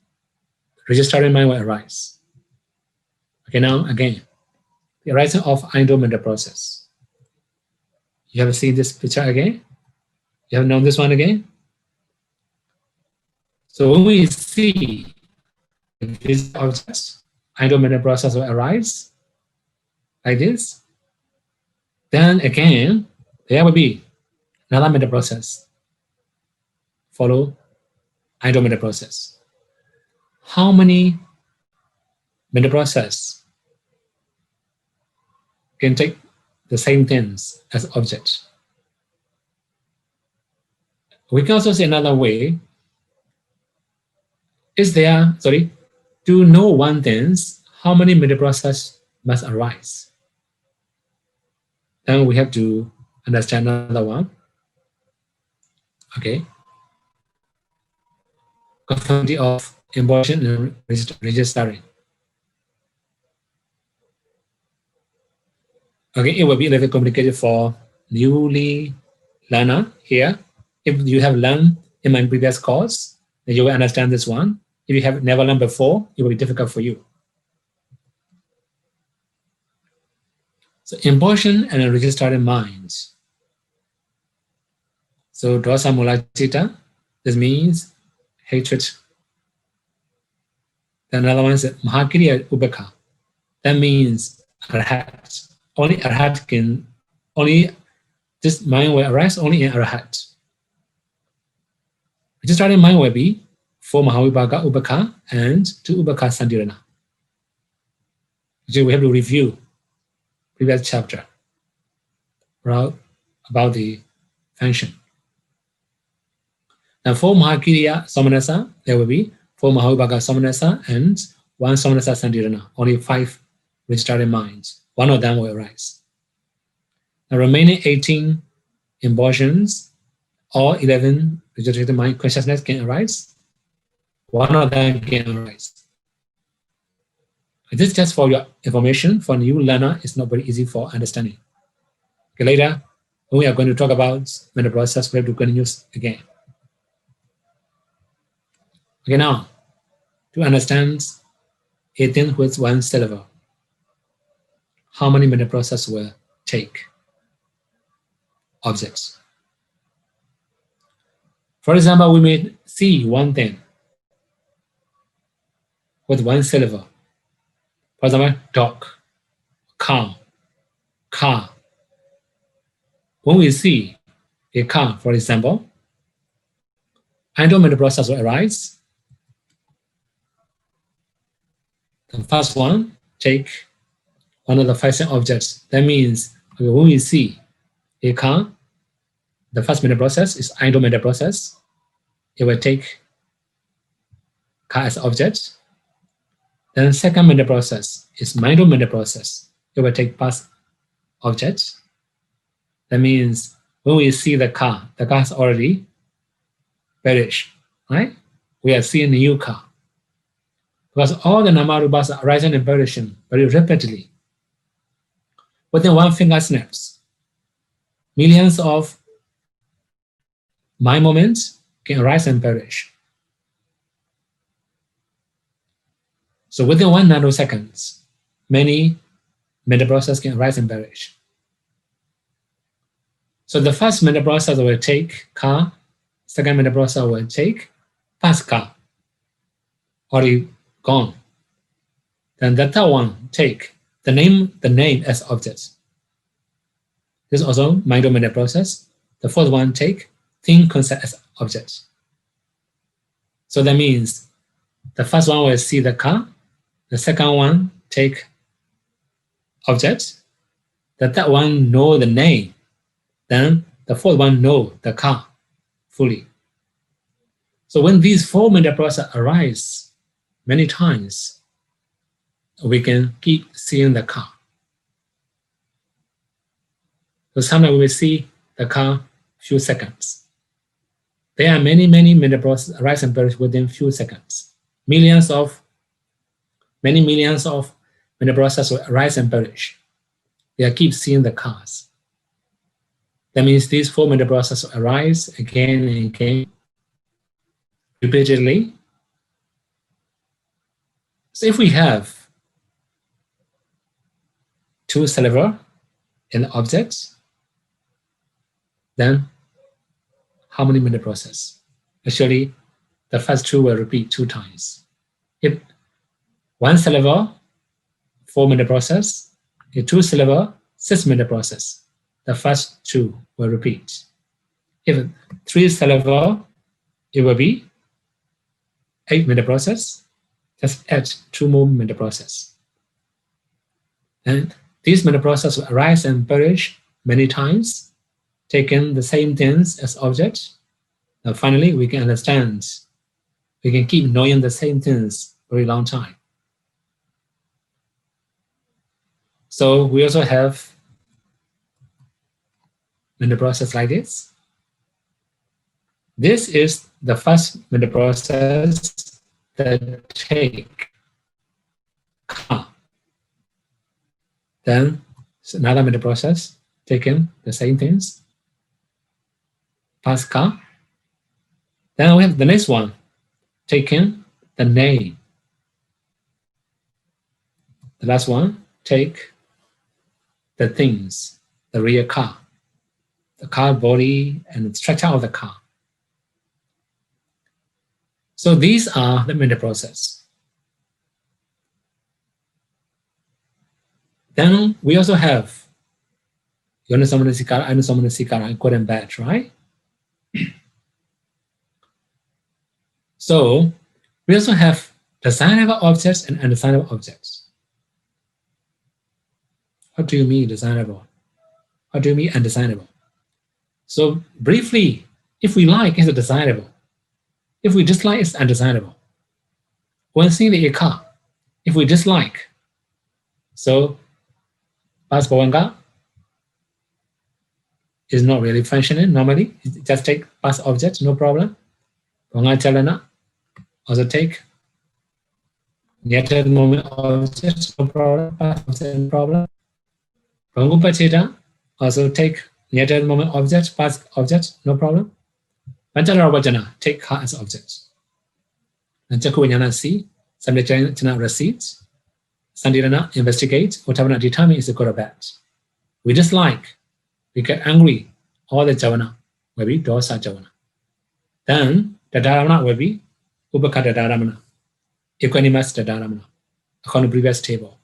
registering mind will arise. Okay, now again, the arising of idle mental process. You have seen this picture again? You have known this one again? So when we see these objects, idle mental process will arise like this. Then again, there will be another mental process. Follow idle mental process. How many mental process can take the same things as objects? We can also say another way. To know one thing, how many mental process must arise? Then we have to understand another one. Okay. Conformity of embodiment and registering. Okay, it will be a little complicated for newly learner here. If you have learned in my previous course, then you will understand this one. If you have never learned before, it will be difficult for you. So embodiment and registering minds. So dosa mula citta, this means hatred. Then another one is mahakiriya ubekha. That means arhat. Only arhat can, this mind will arise only in arhat. Registering mind will be 4 mahavibhaga ubekha and 2 ubekha sandirana. So we have to review previous chapter about the function. Now 4 mahakiriya samanasa, there will be 4 mahavibhaga samanasa and 1 samanasa sandirana. Only 5 registering minds. One of them will arise. The remaining 18 embodiments or 11 regenerated mind consciousness can arise. One of them can arise. This is just for your information. For new learner, it's not very easy for understanding. Okay, later, when we are going to talk about mental process, we have to continue again. Okay, now, to understand 18 with 1 syllable, how many mental process will take objects? For example, we may see one thing with 1 syllable. For example, dog, cow, car. When we see a car, for example, idle mental process will arise. The first one, take one of the facing objects. That means when we see a car, the first mental process is idle mental process. It will take car as object. Then second mental process is mindful mental process. It will take past object. That means when we see the car has already perished, right? We are seeing a new car. Because all the namarubas are rising and perishing very rapidly. Within one finger snaps, millions of mind moments can arise and perish. So within 1 nanosecond, many mental processes can arise and perish. So the first mental process will take car, second mental process will take past car, already gone. Then the third one take the name as object. This is also mindful mental process. The fourth one take thing concept as object. So that means the first one will see the car, the second one take object, the third one know the name, then the fourth one know the car fully. So when these 4 mental processes arise many times, we can keep seeing the car. So sometimes we will see the car few seconds. There are many mental processes arise and perish within few seconds. Many millions of mental processes arise and perish. They keep seeing the cars. That means these 4 mental processes arise again and again, repeatedly. So if we have 2 silver in the objects, then how many mental processes? Actually, the first 2 will repeat 2 times. If 1 silver, 4 mental process, if 2 silver, 6 mental process, the first 2 will repeat. If 3 silver, it will be 8 mental process. Just add 2 more mental process. And these mental processes will arise and perish many times, taking the same things as objects. Now finally, we can understand. We can keep knowing the same things for a very long time. So we also have mental process like this. This is the first mental process that take car. Then another mental process taking the same things, pass car. Then we have the next one, taking the name. The last one, take the things, the real car, the car body and the structure of the car. So these are the mental process. Then we also have Yonasamanasikara, Anusamasikara, and good and bad, right? So we also have designable objects and undesirable objects. What do you mean designable? What do you mean undesirable? So briefly, if we like, it's desirable. If we dislike, it's undesirable. When seeing a car, if we dislike, so bus bawanga is not really functioning normally. Just take bus object, no problem. Bawanga chalana, also take near moment object, no problem. Bus object, no problem. Bangu pachita, also take near moment object, bus object, no problem. Panchara Vajana, take car as objects. And Chakuvinyana see, Samdachana receipts, Sandirana investigate, whatever determine is a good or bad. We dislike, we get angry, all the javana will be dosa javana. Then the dharamana will be upakata dharamana, equanimous dharamana, according to previous table.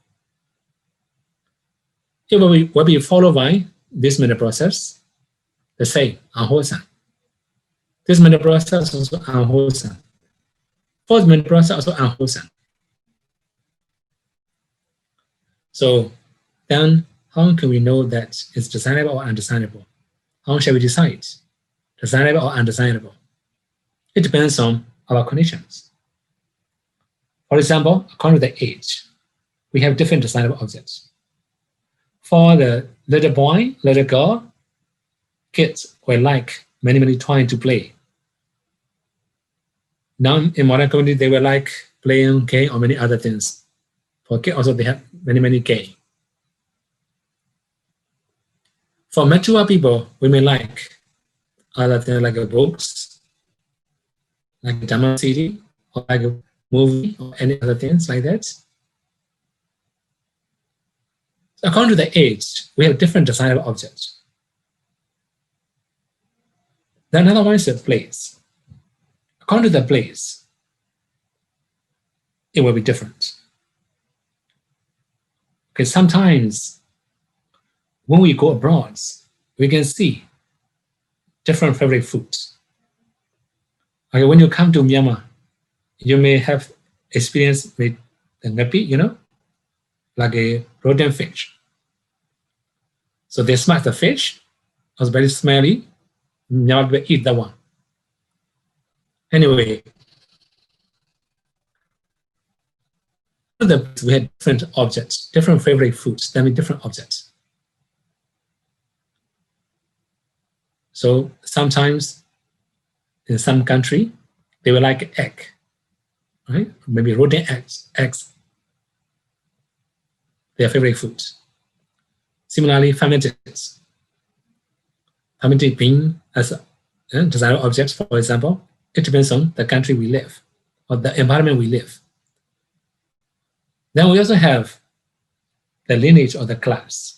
It will be followed by this mental process, the same, unwholesome. This mental process is also unwholesome. Fourth mental process also unwholesome. So then how can we know that it's desirable or undesirable? How shall we decide? Desirable or undesirable? It depends on our conditions. For example, according to the age, we have different desirable objects. For the little boy, little girl, kids will like many toys to play. Now in modern community, they will like playing game or many other things. For kids also, they have many games. For mature people, we may like other things like books, like a Dhamma CD, or like a movie, or any other things like that. So according to the age, we have different desirable objects. Then another one is the place. According to the place, it will be different. Okay, sometimes when we go abroad, we can see different favorite foods. Okay, when you come to Myanmar, you may have experience with the ngapi, like a rotten fish. So they smell the fish, it was very smelly, never will eat that one. Anyway, we had different objects, different favorite foods, then with different objects. So sometimes in some country, they will like egg, right? Maybe rotten eggs, their favorite food. Similarly, fermented bean as a desirable object, for example, it depends on the country we live or the environment we live. Then we also have the lineage or the class.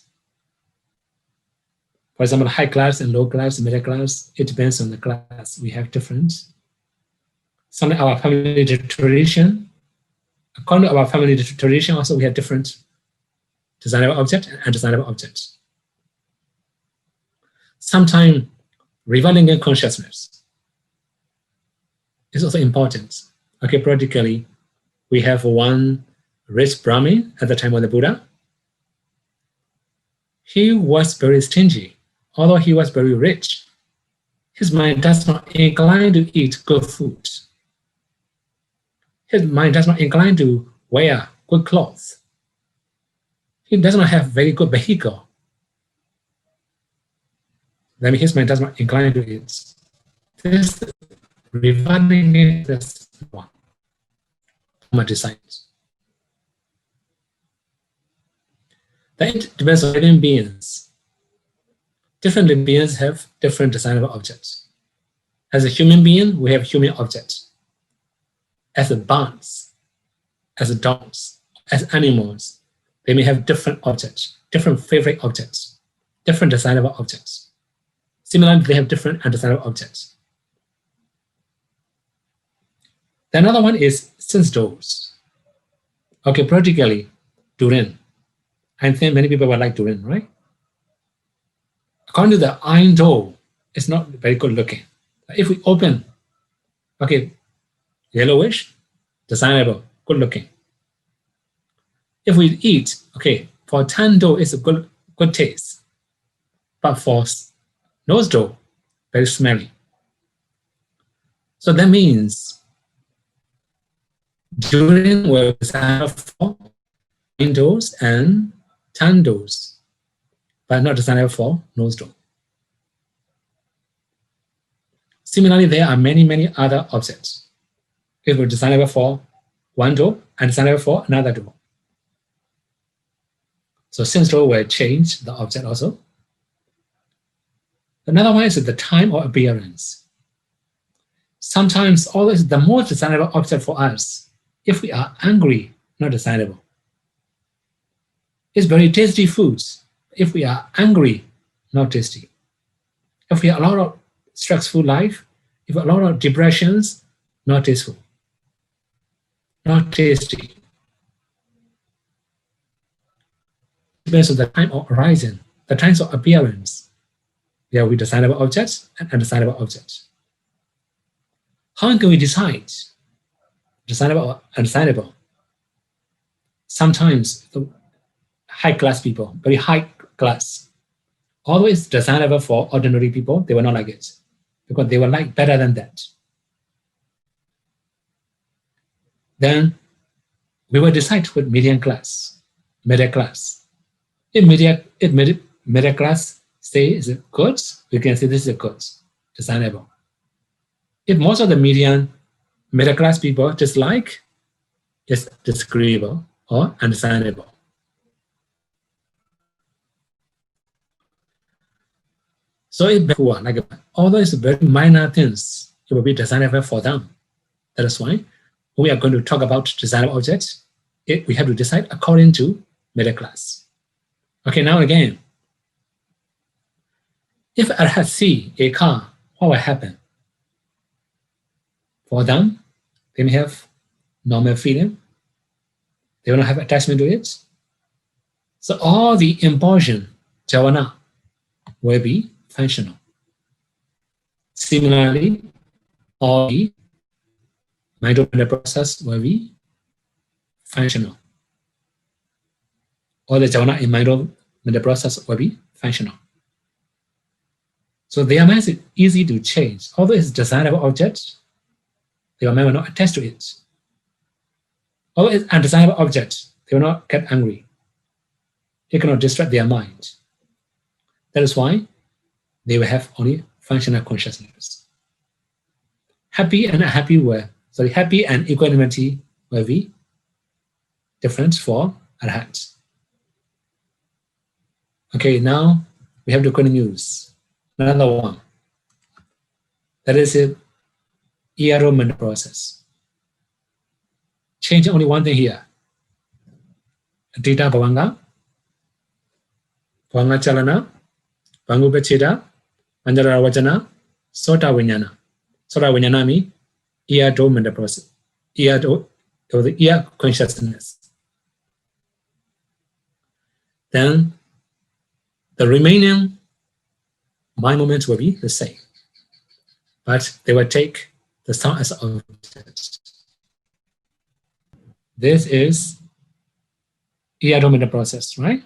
For example, high class and low class, middle class, it depends on the class. We have different. Some of our family tradition, according to our family tradition, also we have different desirable objects and undesirable objects. Sometimes reviving in consciousness is also important. Okay, practically, we have one rich Brahmin at the time of the Buddha. He was very stingy. Although he was very rich, his mind does not incline to eat good food. His mind does not incline to wear good clothes. He does not have very good vehicle. That means his mind does not incline to it. This rewarding is one my designs. Then it depends on living beings. Different living beings have different desirable objects. As a human being, we have human objects. As a birds, as dogs, as animals, they may have different objects, different favorite objects, different desirable objects. Similarly, they have different undesirable objects. The another one is sense doors. Okay, practically, durian. I think many people would like durian, right? According to the iron door, it's not very good looking. If we open, okay, yellowish, desirable, good looking. If we eat, okay, for tan dough, it's a good taste. But for nose dough, very smelly. So that means durian will desire for windows and tan doughs, but not desirable for nose dough. Similarly, there are many, many other objects. It will desirable for one dough and desirable for another dough. So sense dough will change the object also. Another one is the time or appearance. Sometimes always the most desirable object for us, if we are angry, not desirable. It's very tasty foods. If we are angry, not tasty. If we have a lot of stressful life, if a lot of depressions, not tasteful, not tasty. Depends on the time of horizon, the times of appearance. There will be desirable objects and undesirable objects. How can we decide desirable or undesirable? Sometimes the high class people, very high class, always desirable for ordinary people, they will not like it because they will like better than that. Then we will decide with medium class, middle class. If middle class say is it good, we can say this is good, desirable. If most of the middle class people dislike, it's disagreeable or undesirable. So if poor, like although it's very minor things, it will be desirable for them. That is why when we are going to talk about desirable objects, we have to decide according to middle class. Okay, now again, if I had see a car, what will happen? For them, they may have normal feeling. They will not have attachment to it. So all the impulsion, jhana, will be functional. Similarly, all the mitochondrial process will be functional. All the jhana in mitochondrial process will be functional. So their mind is easy to change. Although it's desirable object, their mind will not attach to it. Although it's undesirable object, they will not get angry. It cannot distract their mind. That is why they will have only functional consciousness. Happy and equanimity will be different for arhats. Okay, now we have the good news. Another one. That is it. Mental process. Change only one thing here. Dita Bhavanga, Bhavanga Chalana, Bhangupachita, Manjara Vajana, Sota Vinyana. Sota Vinyana means mental process. Or the ear consciousness. Then the remaining mind moments will be the same, but they will take the sound as object. This is mental process, right?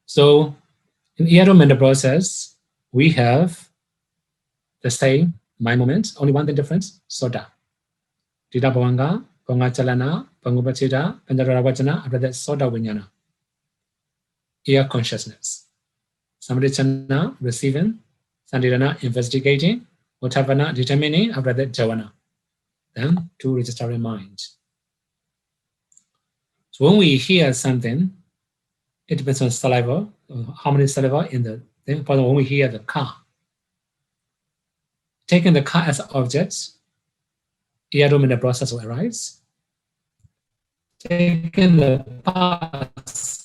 So in mental process, we have the same mind moments, only one thing difference, Sota. Dita Bhavanga, Bhavanga Chalana, Bhangupachita, Panjara Vajana, after that Sota Vinyana. Ear consciousness. Samrichana, receiving, Sandirana, investigating, Uttavana, determining, after that Javana. Then to registering mind. So when we hear something, it depends on saliva, how many saliva in the thing. But when we hear the car, taking the car as object, mental process will arise. Taking the past,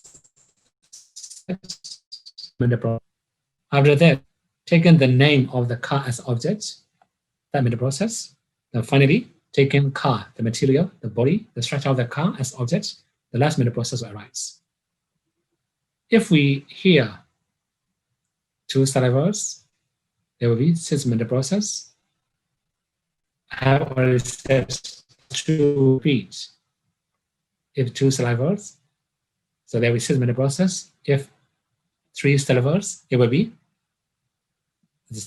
after that, taking the name of the car as object, that mental process. Then finally, taking car, the material, the body, the structure of the car as object, the last mental process will arise. If we hear two salivas, there will be 6 mental process. I have already said 2 feet. If 2 salivas, so there will be 6 mental process. If 3 salivas, it will be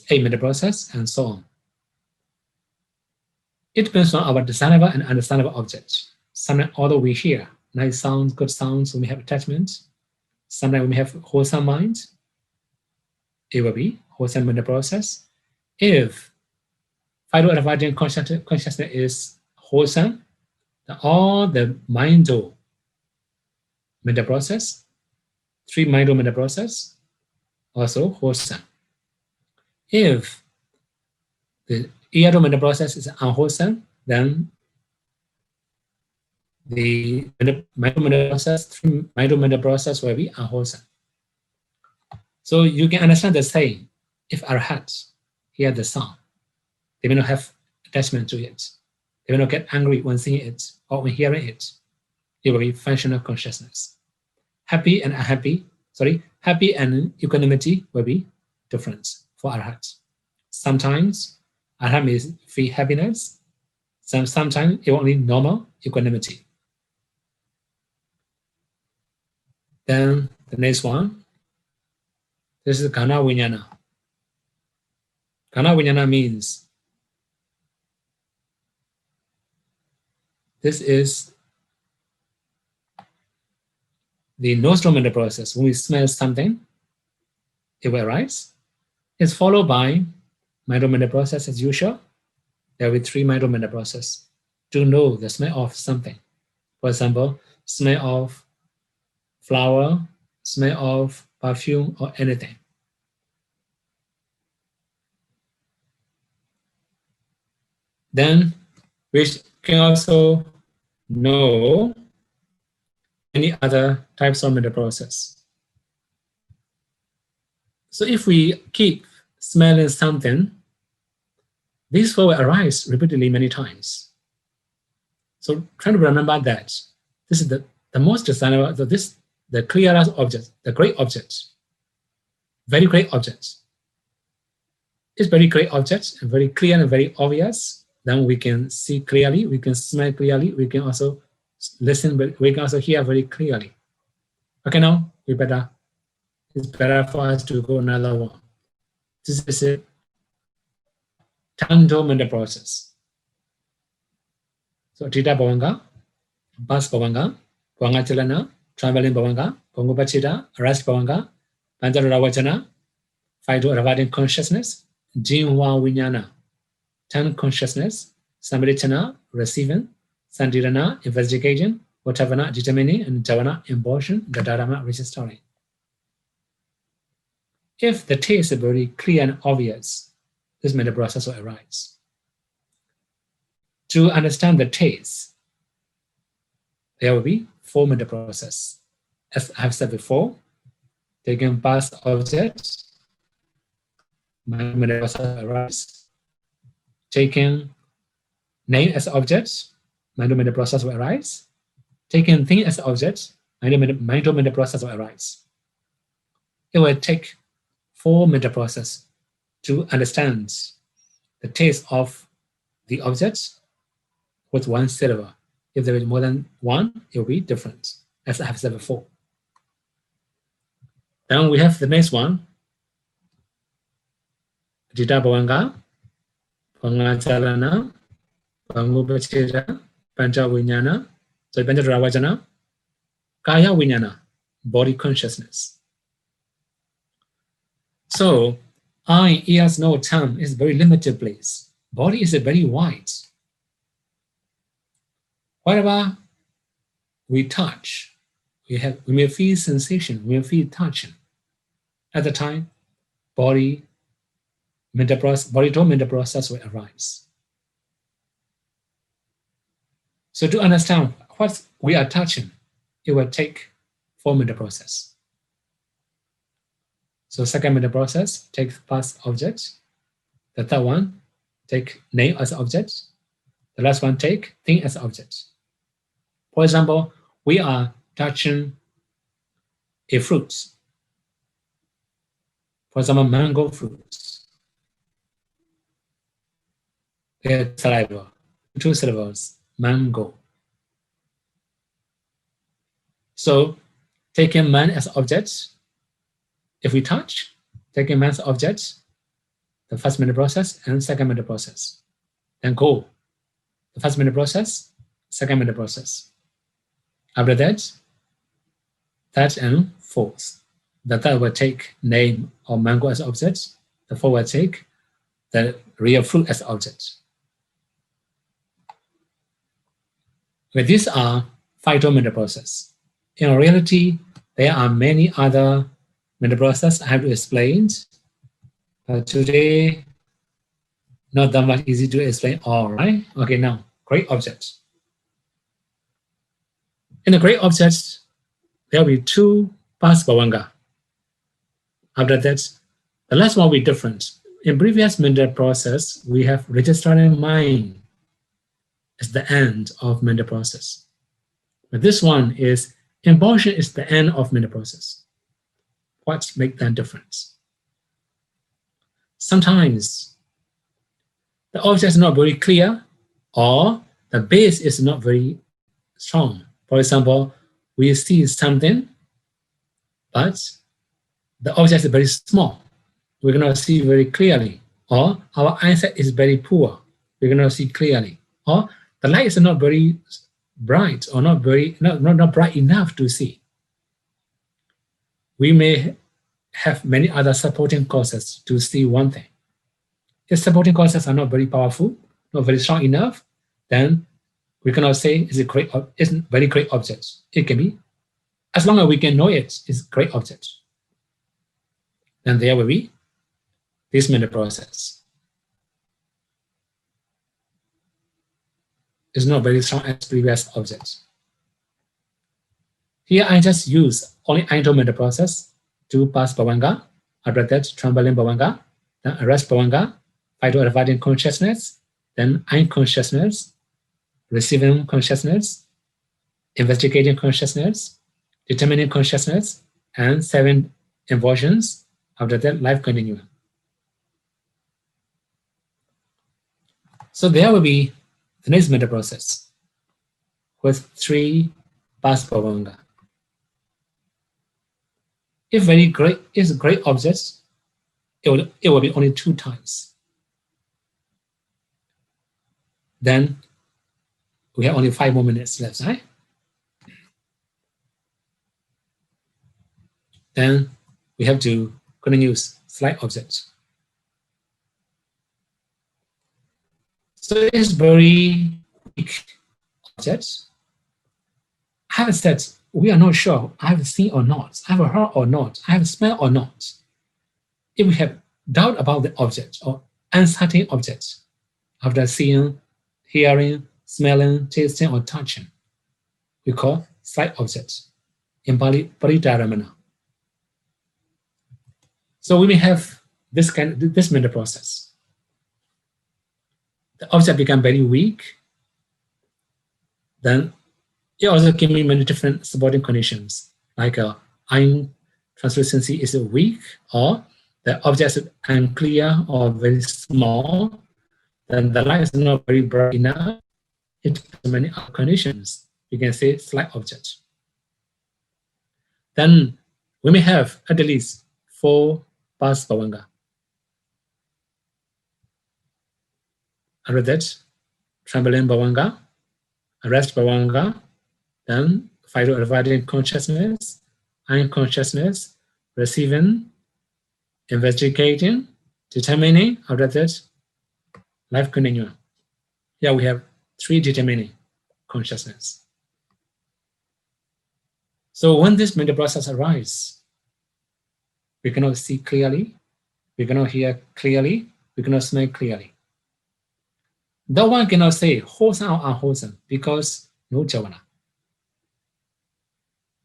8 mental process, and so on. It depends on our discernible and understandable object. Sometimes, although we hear nice sounds, good sounds, when we have attachment, sometimes when we have wholesome mind, it will be wholesome mental process. If Fido Advancing consciousness is wholesome, then all the mind-o mental process, 3 mind-o mental process, also wholesome. If the mental process is unwholesome, then the mental process will be unwholesome. So you can understand the saying, if arhats hear the sound, they may not have attachment to it. They may not get angry when seeing it or when hearing it. It will be functional consciousness. Happy and equanimity will be different for arhats. Sometimes arhat may feel happiness. Sometimes it will only normal equanimity. Then the next one, this is Ghana Vinyana. Ghana Vinyana means this is the nostril mental process. When we smell something, it will arise. It's followed by mental process as usual. There will be 3 mental process to know the smell of something. For example, smell of flower, smell of perfume, or anything. Then we can also know any other types of mental process. So if we keep smelling something, this will arise repeatedly many times. So try to remember that this is the most desirable, the clearest object, the great object, very great object. It's very great object and very clear and very obvious. Then we can see clearly, we can smell clearly, we can also listen, but we can also hear very clearly. Okay, now it's better for us to go another one. This is a Tanto mental process. So Tita Bhavanga, Bas Bhavanga, Bhavanga Chalana, Traveling Bhavanga, Bhangupachita, Rest Bhavanga, Panjara Vajana, Phyto-Ravadin consciousness, Jinhua Vinyana, 10 consciousness, Samritana, receiving, Sandirana, investigation, Vatavana, determining, and Javana, embulsion, Gadarama, registering. If the taste is very clear and obvious, this mental process will arise. To understand the taste, there will be 4 mental process. As I have said before, taking past objects, mental process arise. Taking name as objects, mental process will arise. Taking thing as objects, mental process will arise. It will take 4 mental process to understand the taste of the objects with 1 syllable. If there is more than 1, it will be different, as I have said before. Then we have the next one, Dita Bhavanga, Bhavanga Bhangupachira, Pancha Vinyana, so Pancha Ravajana, Kaya Vinyana, body consciousness. So, eye, ears, nose, tongue is a very limited place. Body is a very wide. Whatever we touch, we may feel sensation, we may feel touching. At the time, body to mental process will arise. So to understand what we are touching, it will take 4 mental process. So second mental process, take past object. The third one, take name as object. The last one, take thing as object. For example, we are touching a fruit. For example, mango fruits. Their saliva, 2 syllables, mango. So, taking man as object, if we touch, taking man as object, the first mental process and second mental process. Then go. The first mental process, second mental process. After that, third and fourth. The third will take name or mango as object. The fourth will take the real fruit as object. But these are phyto mental process. In reality, there are many other mental process I have to explain. But today, not that much easy to explain all, right? Okay, now, great objects. In the great objects, there will be 2 past bhavanga. After that, the last one will be different. In previous mental process, we have registering mind as the end of mental process. But this one is impulsion is the end of mental process. What makes that difference? Sometimes the object is not very clear or the base is not very strong. For example, we see something, but the object is very small. We cannot see very clearly. Or our eyesight is very poor. We cannot see clearly. Or the light is not very bright or not bright enough to see. We may have many other supporting causes to see one thing. If supporting causes are not very powerful, not very strong enough, then we cannot say it's a very great object. It can be, as long as we can know it's a great object. Then there will be this mental process. It's not very strong as previous objects. Here I just use only mental process, 2 past bhavanga, after that trembling bhavanga, then arrest bhavanga, phyto-ravadin consciousness, then unconsciousness, receiving consciousness, investigating consciousness, determining consciousness, and 7 inversions. After that, life continuum. So there will be the next mental process with 3 past bhavanga. If very great is great objects, it will be only 2 times. Then we have only 5 more minutes left, right? Then we have to continue slight object. So it is very weak object. I have said, we are not sure, I have seen or not, I have heard or not, I have smelled or not. If we have doubt about the object or uncertain object, after seeing, hearing, smelling, tasting, or touching, we call slight object in Pali Paritharamana. So we may have this mental process. The object become very weak, then it also can be many different supporting conditions, like iron translucency is weak, or the object is unclear or very small, then the light is not very bright enough. It depends on many other conditions. You can say slight object. Then we may have at least 4 Pas Bhavanga. After that, trembling Bhavanga, rest Bhavanga, then phytoadividing consciousness, unconsciousness, receiving, investigating, determining, after that, life continuum. Here we have 3 determining consciousness. So when this mental process arises, we cannot see clearly, we cannot hear clearly, we cannot smell clearly. That one cannot say wholesome or unwholesome because no jhana.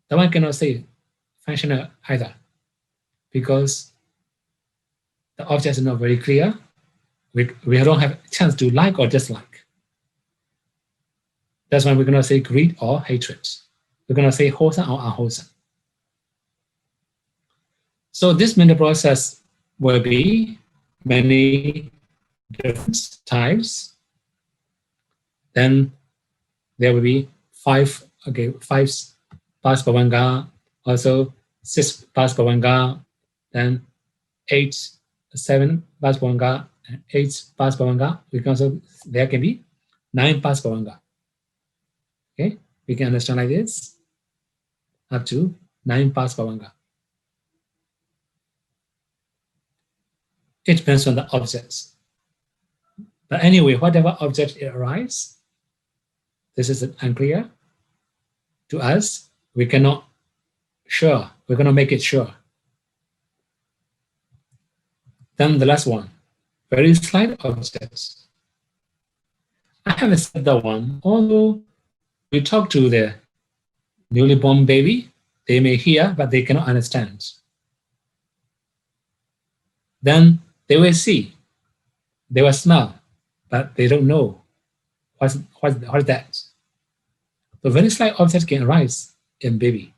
That one cannot say functional either because the object is not very clear. We don't have a chance to like or dislike. That's why we're going to say greed or hatred. We're going to say wholesome or unwholesome. So this mental process will be many different types. Then there will be 5 Pas Bhavanga, also 6 Pas Bhavanga, then 7 Pas Bhavanga, and 8 Pas Bhavanga. There can be 9 Pas Bhavanga. Okay, we can understand like this, up to 9 Pas Bhavanga. It depends on the objects. But anyway, whatever object it arises, this is unclear to us. We cannot sure. We're going to make it sure. Then the last one, very slight objects. I haven't said that one, although we talk to the newly born baby, they may hear, but they cannot understand. Then they will see, they will smell, but they don't know what's that. The very slight object can arise in baby.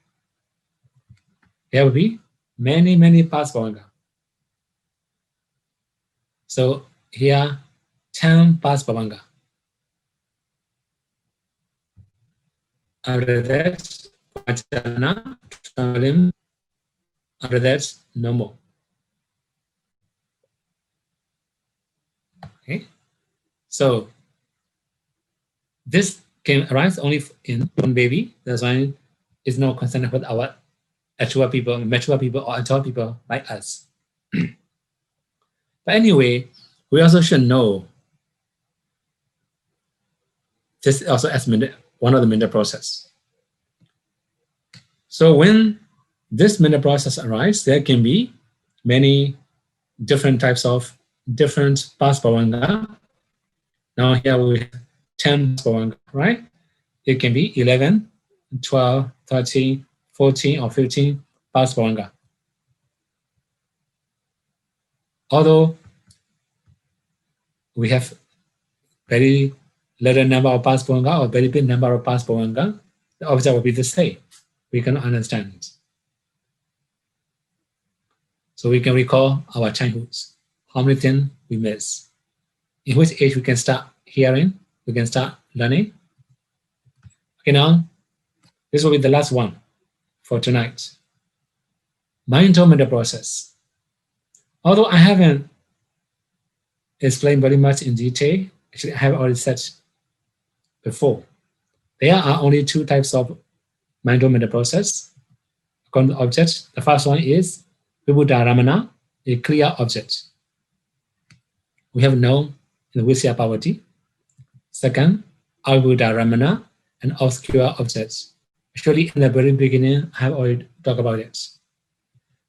There will be many, many Pas Bhavanga. So here, 10 Pas Bhavanga. After that, Vajana, trembling. After that, no more. Okay, so this can arise only in one baby. That's why it's not concerned with our mature people or adult people like us. But anyway, we also should know this also as one of the mental process. So when this mental process arises, there can be many different types of different Pas Bhavanga. Now here we have 10 Pas Bhavanga, right? It can be 11, 12, 13, 14, or 15 Pas Bhavanga. Although we have very little number of Pas Bhavanga or very big number of Pas Bhavanga, the object will be the same. We can understand. So we can recall our childhoods. How many things we miss? In which age we can start hearing? We can start learning? Okay, now, this will be the last one for tonight. Mental process. Although I haven't explained very much in detail, actually I have already said before, there are only 2 types of mental process according to objects. The first one is Vibhuddharamana, a clear object. We have known in the Visya Parvati. Second, Abhuda Ramana, an obscure object. Actually, in the very beginning, I have already talked about it.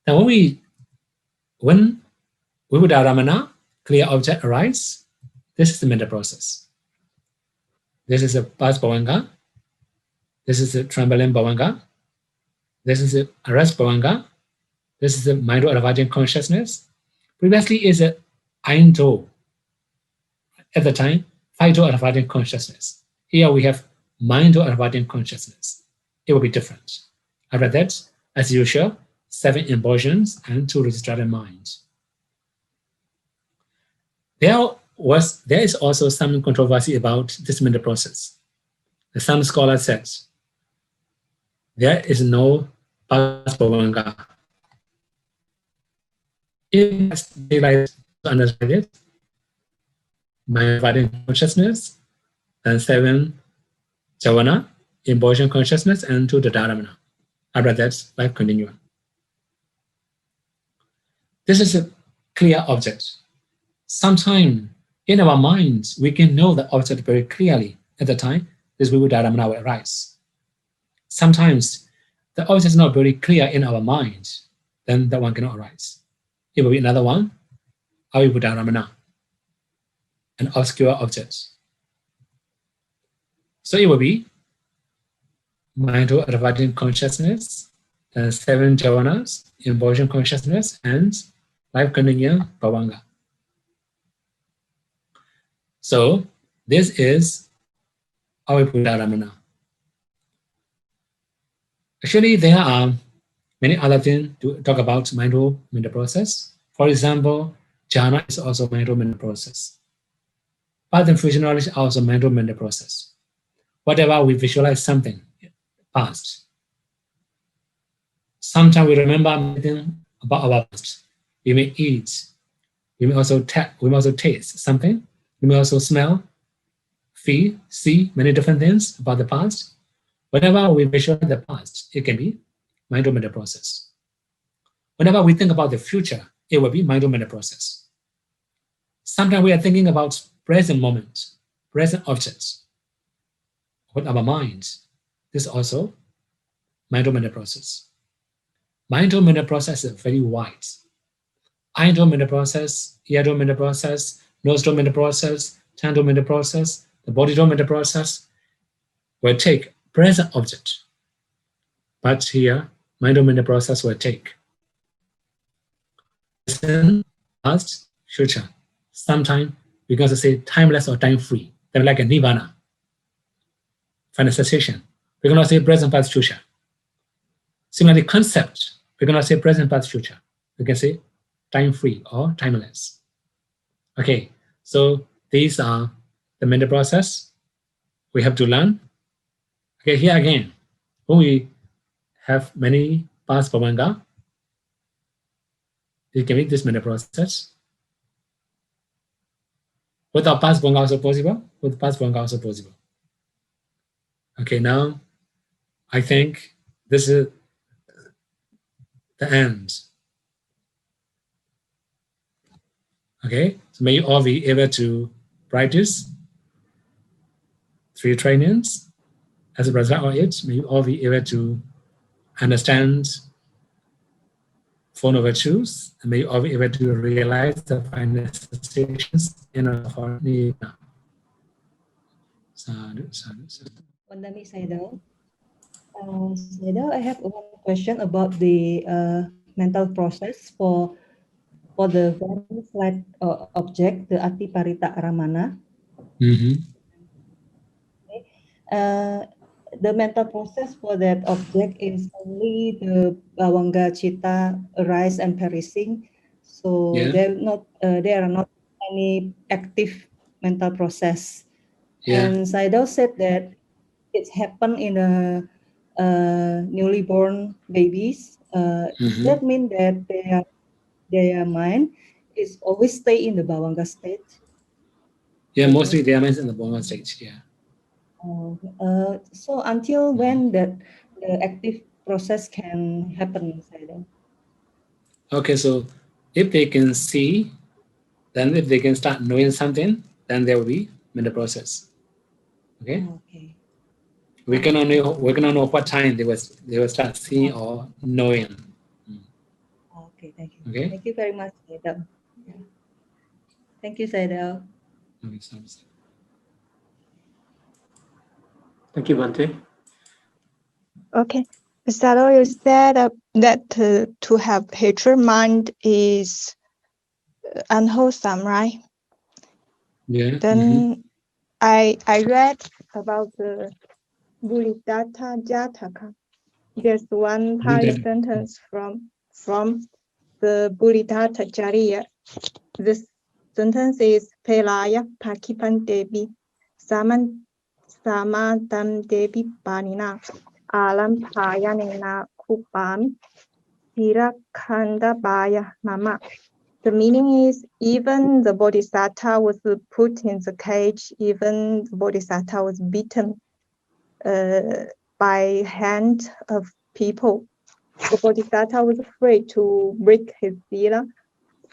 Now, when Abhuda Ramana, clear object arises, this is the mental process. This is a past bhavanga. This is a trembling bhavanga. This is a arrest bhavanga. This is a mind-arising consciousness. Previously is a Aindo. At the time, Phyto-arising consciousness. Here we have mind-arising consciousness. It will be different. After that, as usual, 7 impulsions and 2 registered minds. There is also some controversy about this mental process. Some scholars said there is no past bhavanga. If they like to understand it, mind-arising consciousness, and 7 javana, impulsion consciousness, and 2 dadaramana. After that, life continuum. This is a clear object. Sometimes in our minds, we can know the object very clearly. At the time, this Vibhuddharamana will arise. Sometimes the object is not very clear in our mind, then that one cannot arise. It will be another one, Avibhuddharamana, an obscure object. So it will be mind-arising consciousness, then 7 javanas, impulsion consciousness, and life continuum bhavanga. So this is Avibhuddharamana. Actually, there are many other things to talk about mental process. For example, jhana is also mental process. Path and future knowledge is also mental process. Whatever we visualize something past. Sometimes we remember anything about our past. We may eat. We may also taste something. We may also smell, feel, see many different things about the past. Whenever we visualize the past, it can be mental process. Whenever we think about the future, it will be mental process. Sometimes we are thinking about present moment, present objects with our minds. This is also mental process. Mental process is very wide. Eye mental process, ear mental process, nose mental process, tongue mental process, the body mental process will take present object. But here, mental process will take present, past, future. Sometimes we can also say timeless or time-free. They're like a nirvana, final cessation. We cannot say present, past, future. Similarly, concept, we cannot say present, past, future. We can say time-free or timeless. Okay, so these are the mental process we have to learn. Okay, here again, when we have many past bhavanga, we can make this mental process. Without past bhavanga also possible, with past bhavanga also possible. Okay, now I think this is the end. Okay, so may you all be able to practice 3 trainings. As a result of it, may you all be able to understand 4 noble truths, and may you all be able to realize the final sensations in our nirvana. Sādhu, Sādhu, Sādhu. Vandami Sādhu. Sādhu, I have one question about the mental process for the very flat object, the Ati Parita Ramana. The mental process for that object is only the bhavanga citta arise and perishing. So there are not any active mental process. And Sādhu said that it's happened in a newly born babies. Does that mean that their mind is always stay in the bhavanga state? Yeah, mostly their mind is in the bhavanga state. Yeah. So until when that the active process can happen, Sādhu? Okay, so If they can see, then if they can start knowing something, then there will be mental process. Okay. Okay. We cannot know what time they will start seeing or knowing. Okay, thank you. Okay. Thank you very much, Sādhu. Yeah. Thank you, Sādhu. Thank you, Bhante. Okay. Sādhu, you said that to have hatred mind is unwholesome, right? Yeah. Then I read about the Buddhata Jataka. There's one Pali sentence from the Buddhata Jariya. This sentence is Pelaya Pakipan Devi Samadam Devi Panina Alam Payanena Kupam Hirakanda Baya Mama. The meaning is even the Bodhisattva was put in the cage, even the Bodhisattva was beaten by hand of people. The Bodhisattva was afraid to break his sila,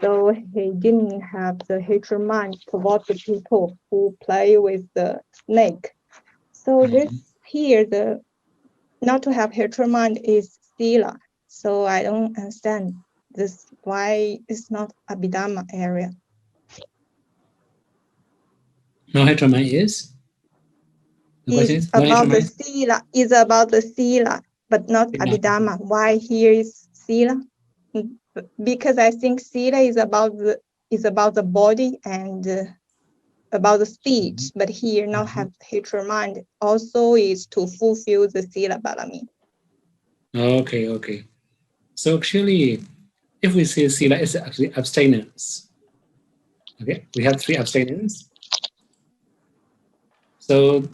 so he didn't have the hatred mind toward the people who play with the snake. So this here, the not to have hatred mind is sila. So I don't understand this why it's not Abhidhamma area. No hatred mind is? The question is no about hatred the sila, is about the sila, but not Abhidhamma. Why here is sila? Because I think sila is about the body and about the speech, but here not have hatred mind. Also is to fulfill the sila barami. Okay. So actually, if we say sila, it's actually abstinence. Okay, we have 3 abstinence. So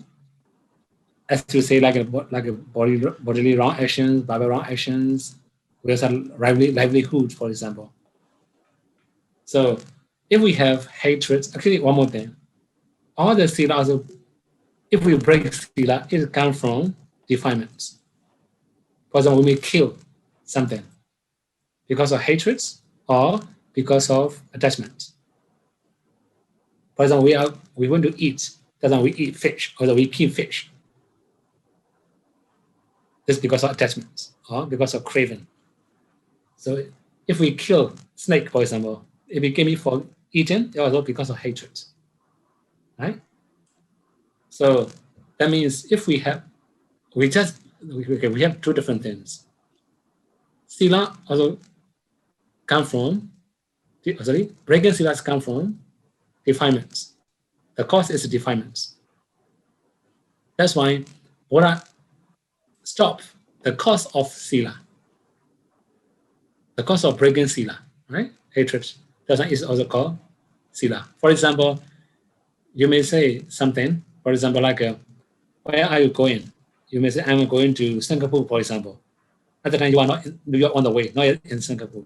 as we say, like a bodily wrong actions, verbal wrong actions, we also have livelihood, for example. So if we have hatred, actually one more thing, all the sila also, if we break sila, it comes from defilements. For example, we may kill something because of hatred or because of attachment. For example, we want to eat, that's why we eat fish, or we kill fish. This because of attachment or because of craving. So if we kill snake, for example, it became it for eating, it also because of hatred, right? So that means if we have, we have 2 different things. Sila also come from, breaking silas come from defilements. The cause is defilements. That's why Buddha stop the cause of sila, the cause of breaking sila, right? Hatred. That's why it's also called sila. For example, you may say something, for example, like, where are you going? You may say, I'm going to Singapore, for example. At the time, you are not on the way, not in Singapore,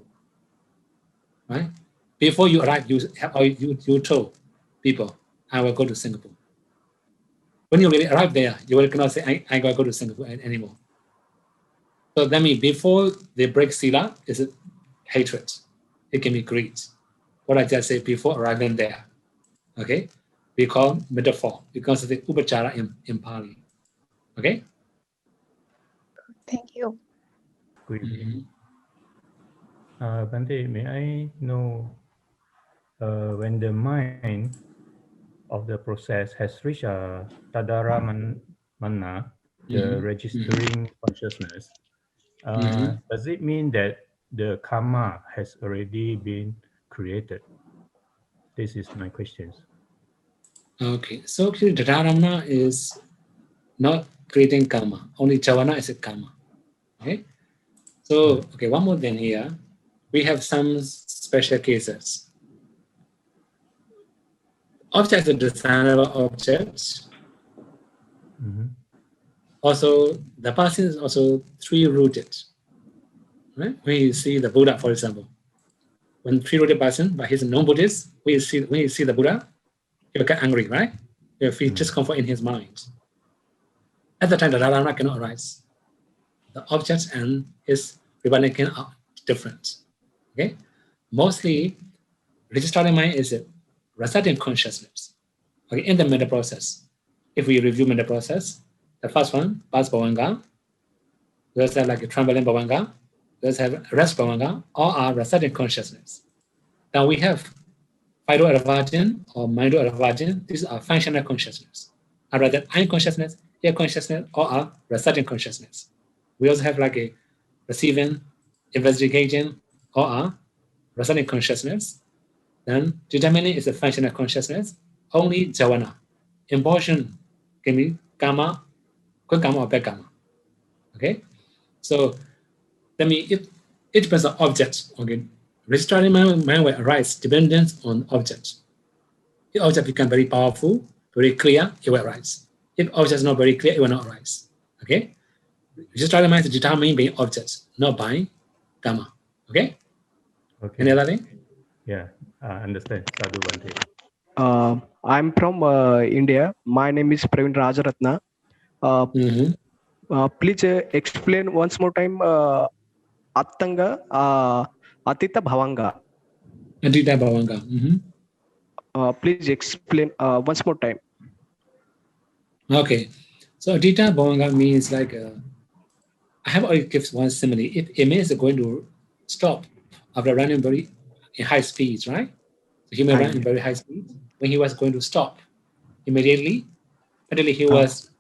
right? Before you arrive, you told people, I will go to Singapore. When you really arrive there, you will cannot say, I will go to Singapore anymore. So that means before they break sila, is hatred. It can be greed. What I just said before arriving there. Okay? We call metaphor because of the upachara in Pali. Okay? Thank you. Good evening. Bhante, may I know when the mind of the process has reached a tadara manna, the registering consciousness, does it mean that the karma has already been created? This is my question. Okay, so actually Dharana is not creating karma, only Javana is a karma. Okay? So, okay, one more thing here. We have some special cases. Objects are desirable objects. Also, the person is also 3-rooted. Right? When you see the Buddha, for example, when 3-rooted person, but he's a non-Buddhist, when you see the Buddha, he will get angry, right? He will feel discomfort in his mind. At the time, the dharana cannot arise. The objects and his rebellion are different. Okay? mostly registering mind is a residing consciousness. Okay, in the mental process, if we review mental process, the first one, Bas Bhavanga, we also have like a trembling Bhavanga, we also have rest Bhavanga, all are residing consciousness. Then we have Fido Advargin or Mindo Advargin, these are functional consciousness. And rather eye consciousness, ear consciousness, all are residing consciousness. We also have like a receiving, investigating, all are residing consciousness. Then determining is a functional consciousness. Only jhana, impulsion can be karma, good karma or bad karma. Okay, so that means it depends on objects. Okay, registering mind will arise dependent on objects. If object become very powerful, very clear, it will arise. If object is not very clear, it will not arise. Okay, registering mind is determined by objects, not by karma. Okay. Okay. Any other thing? Yeah, understand. Sadhu Bante. I'm from India. My name is Praveen Rajaratna. Please explain once more time Attanga, Atita Bhavanga. Atita Bhavanga. Please explain once more time. Okay. So Atita Bhavanga means like, I have already given one simile. If a man is going to stop after running very in high speeds, right? So he may run in very high speed. When he was going to stop, immediately he was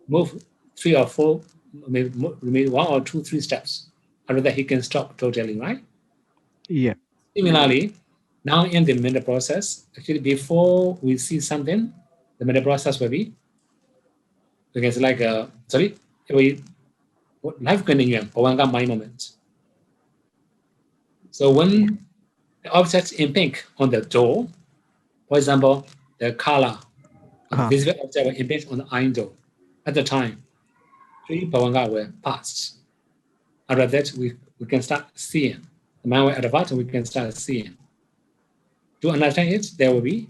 moved 3 or 4, maybe 1 or 2, 3 steps. After that, he can stop totally, right? Yeah. Similarly, now in the mental process, actually before we see something, the mental process will be, because like, life continuum, Bhavanga mind moment. So when the objects in pink on the door, for example, the color of the visible object will impinge on the iron door. At the time, 3 Bhavanga were passed. After that, we can start seeing. The mind will advance and we can start seeing. To understand it, there will be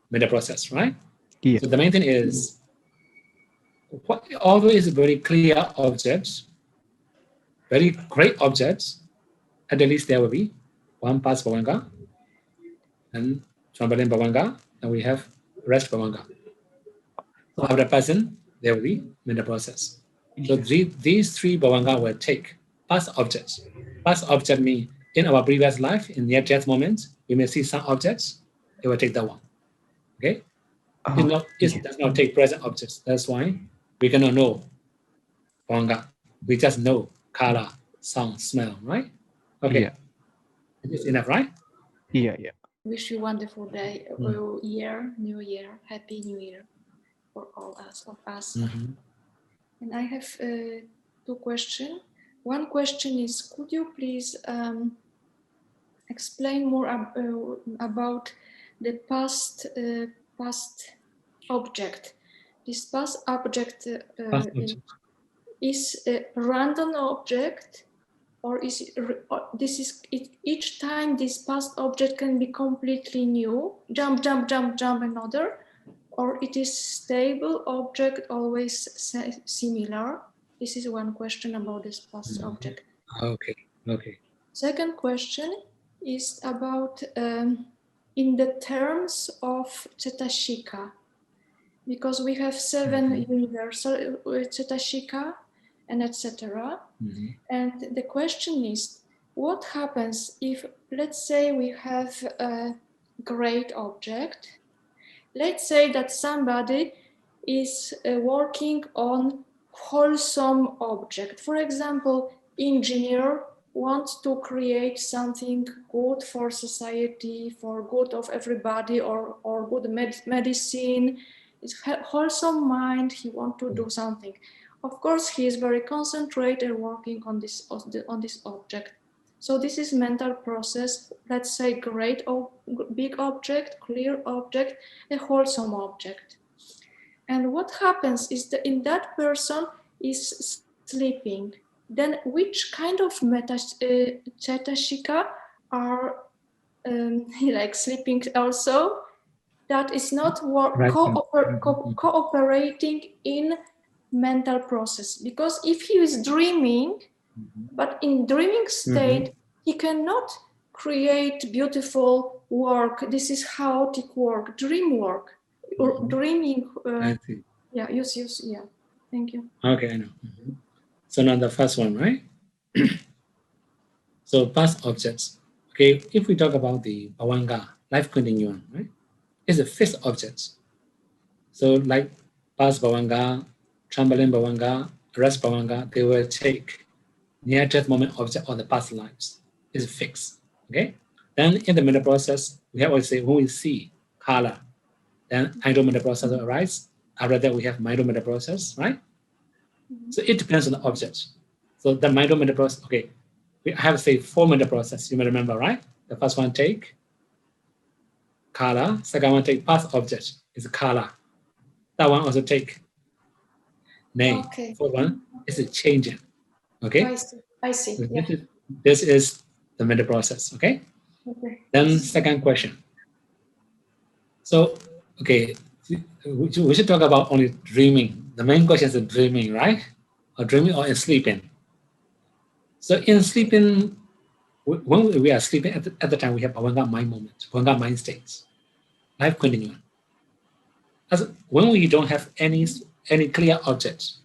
mental process, right? Yeah. So the main thing is, although it's very clear objects, very great objects, at least there will be 1 pass Bhavanga and Trembling Bhavanga, and we have rest Bhavanga. So after passing, there will be mental process. So these 3 Bhavanga will take past objects. Past object means in our previous life, in near-death moments, we may see some objects, it will take that one. Okay? It does not take present objects. That's why we cannot know Bhavanga. We just know color, sound, smell, right? Okay. Yeah. It is enough, right? Yeah. Wish you a wonderful day, year, New Year, Happy New Year for all of us. And I have 2 questions. One question is, could you please explain more about the past object? This past object is a random object, or is it, each time this past object can be completely new, jump another, or it is stable object, always similar? This is one question about this past object. Okay. Second question is about in the terms of Cetashika, because we have 7 universal Cetashika and etc. And the question is, what happens if, let's say, we have a great object? Let's say that somebody is working on wholesome object. For example, engineer wants to create something good for society, for good of everybody, or good medicine. It's wholesome mind, he wants to do something. Of course, he is very concentrated working on this object. So this is mental process, let's say great big object, clear object, a wholesome object. And what happens is that in that person is sleeping, then which kind of Cetashika are like sleeping also, that is not cooperating in mental process? Because if he is dreaming, but in dreaming state, he cannot create beautiful work. This is chaotic work, dream work, or dreaming. I see. Yeah, use, yeah. Thank you. Okay, I know. So now the first one, right? So past objects. Okay, if we talk about the bhavanga, life continuum, right? It's a fixed object. So like past bhavanga, trembling bhavanga, rest bhavanga, they will take near-death moment object of the past lives. It's fixed. Okay. Then in the mental process, we have always say when we see color, then idle mental process will arise. After that, we have mindful mental process, right? So it depends on the object. So the mindful mental process, okay, we have say 4 mental process. You may remember, right? The first one take color. Second one take past object is color. That one also take name. Okay. Fourth one is a changing. Okay. I see. So Yeah. this is the mental process. Okay. Okay. Then second question. So okay, we should talk about only dreaming. The main question is dreaming, right? Or dreaming or in sleeping. So in sleeping, when we are sleeping at the time, we have bhavanga mind moment, bhavanga mind states, life continuum. As when we don't have any clear objects,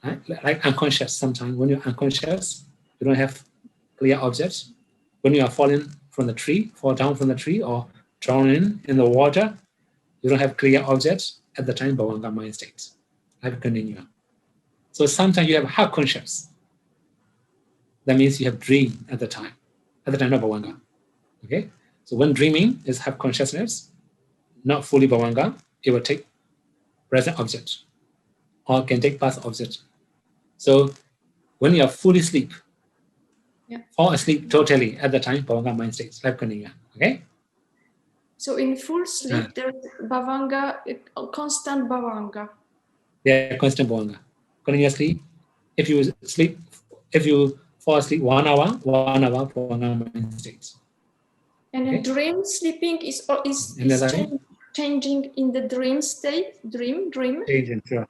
right? Like unconscious. Sometimes when you're unconscious, you don't have clear objects. When you are falling from the tree, fall down from the tree, or drowning in the water, you don't have clear objects at the time bhavanga mind states, life continuum. So sometimes you have half conscious. That means you have dream at the time of bhavanga. Okay, so when dreaming is half consciousness, not fully bhavanga, it will take present object or can take past object. So when you are fully asleep, fall asleep totally at the time bhavanga mind states, life continuum. Okay. So in full sleep, there's bhavanga, constant bhavanga. Yeah, constant bhavanga. Continuously, if you fall asleep 1 hour, bhavanga mind states. And in dream, sleeping is changing in the dream state. Dream. Changing, sure.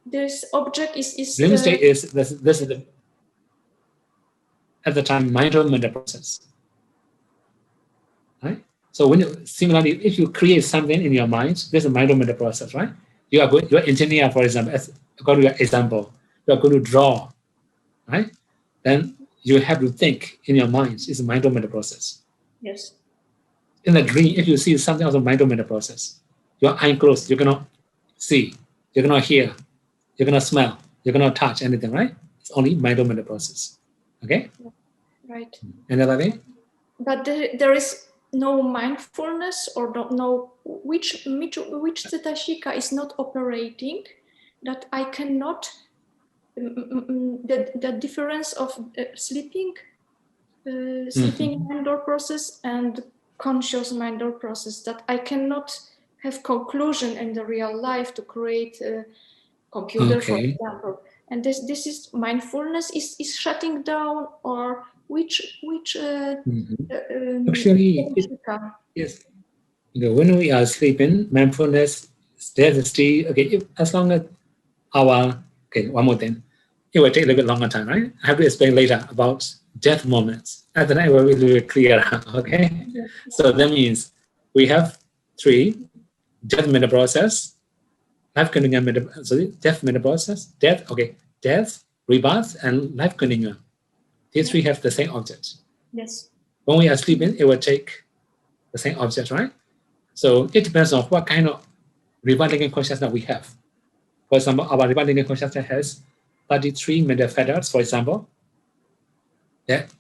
This object is dream state is this is the at the time mindful mental process. Right? So when similarly, if you create something in your mind, this is a mindful mental process, right? You're engineer, for example, according to your example, you are going to draw, right? Then you have to think in your mind. It's a mindful mental process. Yes. In the dream, if you see something also mindful mental process, your eye closed, you cannot see, you cannot hear, you cannot smell, you cannot touch anything, right? It's only mindful mental process. Okay? Right. Another way? But there is no mindfulness or don't know which Cetashika is not operating, that I cannot, the difference of sleeping mind-door process and conscious mind-door process, that I cannot have conclusion in the real life to create a computer, for example. And this is mindfulness is shutting down, or which actually yes. When we are sleeping, mindfulness stays still. Okay, as long as one more thing. It will take a little bit longer time, right? I have to explain later about death moments. At the night, we're really clear. Okay, so that means we have 3: death mental process, life continuum death mental process, death, rebirth, and life continuum. These 3 have the same object. Yes. When we are sleeping, it will take the same object, right? So it depends on what kind of rebirth consciousness we have. For example, our rebirth consciousness has 33 mental feathers, for example.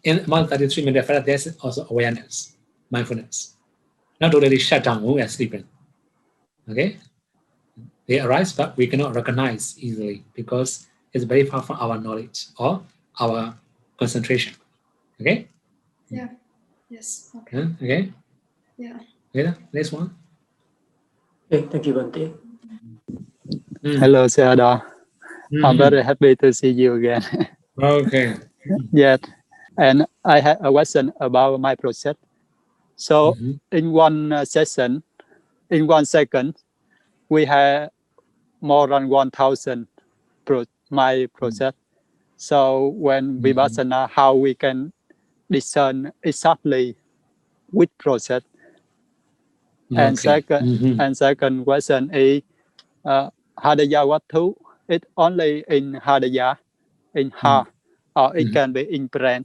Among 33 mental feathers, there's also awareness, mindfulness. Not already shut down when we are sleeping. Okay? They arise, but we cannot recognize easily because it's very far from our knowledge or our concentration. Okay? Yeah. Yes. Okay. Okay? Yeah. Yeah, next one. Okay, thank you, Bante. Hello, Sādhu. I'm very happy to see you again. Okay. Yes, and I have a question about my process. So in one session, in 1 second, we have more than 1,000 my process. So when Vipassana, how we can discern exactly which process. Okay. And second question is Hadaya Watu. It only in Hadaya, in heart, or it can be in brain,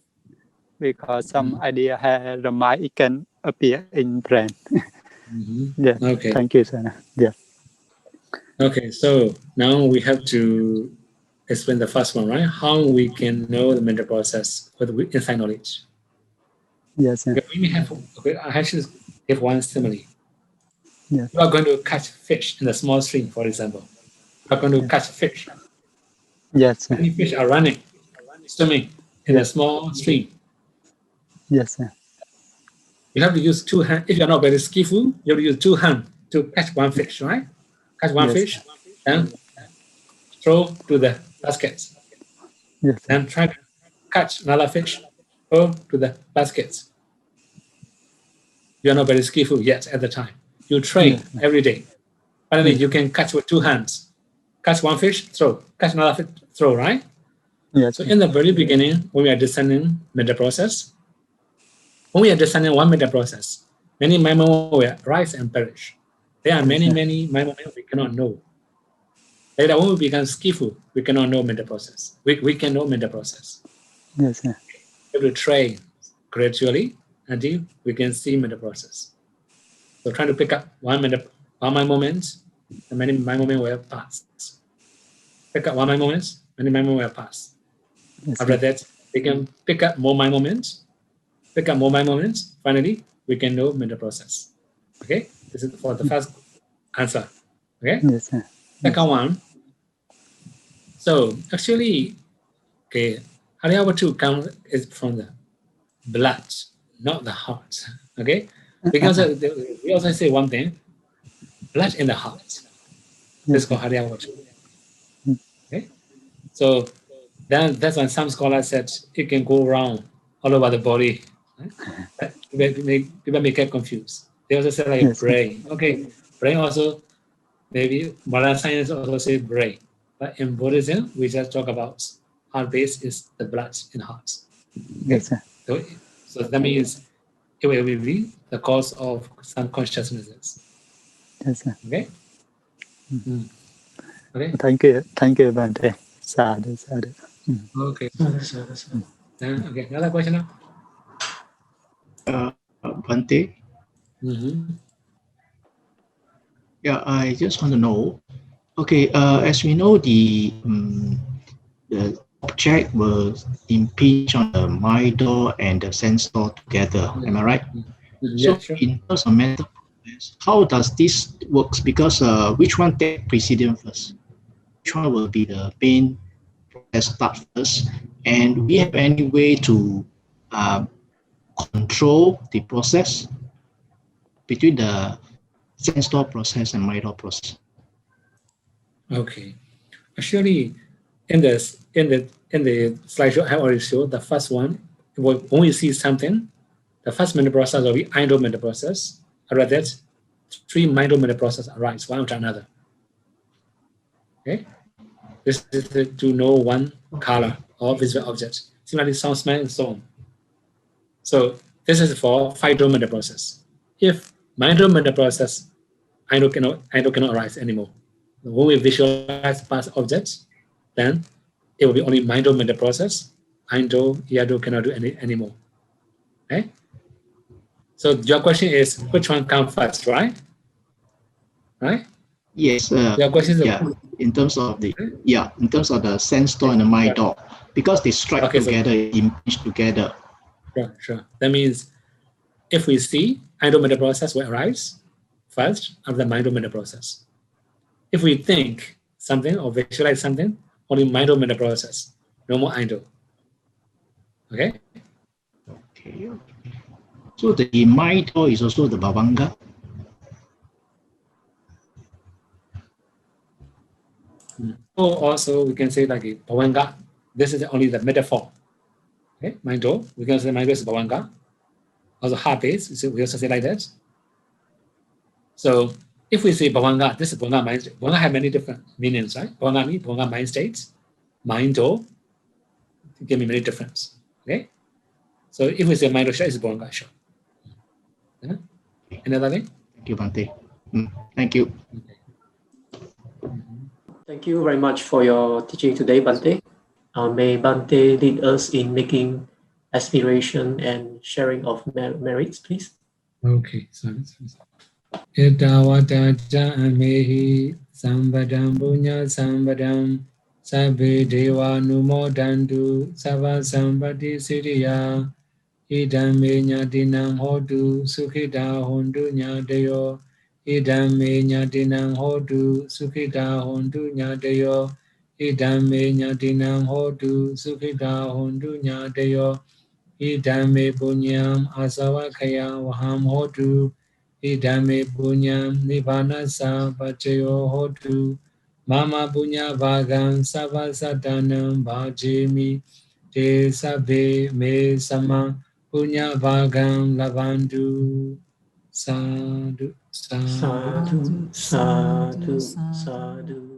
because some idea has the mind, it can appear in brain. Yeah. Okay. Thank you, sir. Yeah. Okay, so now we have to explain the first one, right? How we can know the mental process with insight knowledge. Yes, sir. Okay, we may have. Okay, I actually give one simile. Yes. You are going to catch fish in a small stream, for example. You are going to catch fish. Yes, sir. Many fish are running, swimming in a small stream. Yes, sir. You have to use 2 hands. If you are not very skillful, you have to use 2 hands to catch one fish, right? Catch one fish, and throw to the basket. Yes. Then try to catch another fish, throw to the basket. You are not very skillful yet at the time. You train every day. Finally, you can catch with 2 hands. Catch one fish, throw. Catch another fish, throw, right? Yes. So in the very beginning, when we are descending mental process, when we are descending one mental process, many mind moments will rise and perish. There are many mind moments we cannot know. Later, when we become skillful, we cannot know mental process. We can know mental process. Yes, sir. We have to train gradually until we can see mental process. So trying to pick up one mind moment, and many mind moments will pass. Pick up one mind moment, many mind moments will pass. Yes, After that, we can pick up more mind moments. Pick up more mind moments. Finally, we can know mental process. Okay, this is for the first answer. Okay. Yes, sir. Second one. So actually, okay, Hariyawatu comes is from the blood, not the heart. Okay, because we also say one thing: blood in the heart. This is called Hariyawatu. Okay, so then that's when some scholars said it can go around all over the body. Right? People may get confused. They also say like brain. Okay, brain also, maybe modern science also say brain. But in Buddhism, we just talk about heart base is the blood in the heart. Okay? Yes, sir. So that means it will be the cause of some consciousnesses. Yes, sir. Okay? Okay? Thank you, Bante. Sadhu, sadhu. Okay. Okay, another question now? Bante? Yeah, I just want to know. Okay, as we know, the object will impinge on the mind door and the sense door together. Am I right? Yeah, so, sure. in terms of mental process, how does this works? Because which one take precedence first? Which one will be the main process start first? And we have any way to control the process between the sense door process and mind door process? Okay. Actually, in the slideshow I already showed, the first one, when we see something, the first mental process will be idle mental process. After that, 3 mindful mental processes arise one after another. Okay, this is to know one color or visual object. Similarly, sound, smell, and so on. So this is for 5 mental process. If mindful mental process, idle cannot arise anymore. When we visualize past objects, then it will be only mindful mental process. Idle, yado cannot do anymore. Okay. So your question is which one comes first, right? Right? Yes. Your question is in terms of the sense door and the mind door, because they strike together, impinge together. Sure. That means if we see, idle mental process will arise first after the mindful mental process. If we think something or visualize something, only mindful mental process, no more idle. Okay? Okay. So the mind door is also the bhavanga. Or also we can say like a bhavanga. This is only the metaphor. Okay, mind door. We can say mind door is bhavanga. Also heart base, we also say like that. So if we say bhavanga, this is bhavanga mind state. Bhavanga have many different meanings, right? Bhavanga means bhavanga mind states. Mind door give me many difference. Okay. So if we say mind dosha, it's Bhavanga dosha. Yeah? Another thing? Thank you, Bhante. Thank you. Okay. Thank you very much for your teaching today, Bhante. May Bhante lead us in making aspiration and sharing of merits, please. Okay, sorry. Itawata ja amehi sambadam punya sambadam sabbe deva numodantu sava sambati siriya idam me nyatinam hotu sukhita hontu nyadeyo idam me nyatinam hotu sukhita hontu nyadeyo idam me nyatinam hotu sukhita hontu nyadeyo idam me punyam asavakaya vaham hotu idame punyam nibbanasa pachayo hotu mama punya bhagam savasadanam bhajemi te sabbe me sama punya bhagam labantu. Sadhu, sadhu, Sadhu, sadhu, sadhu.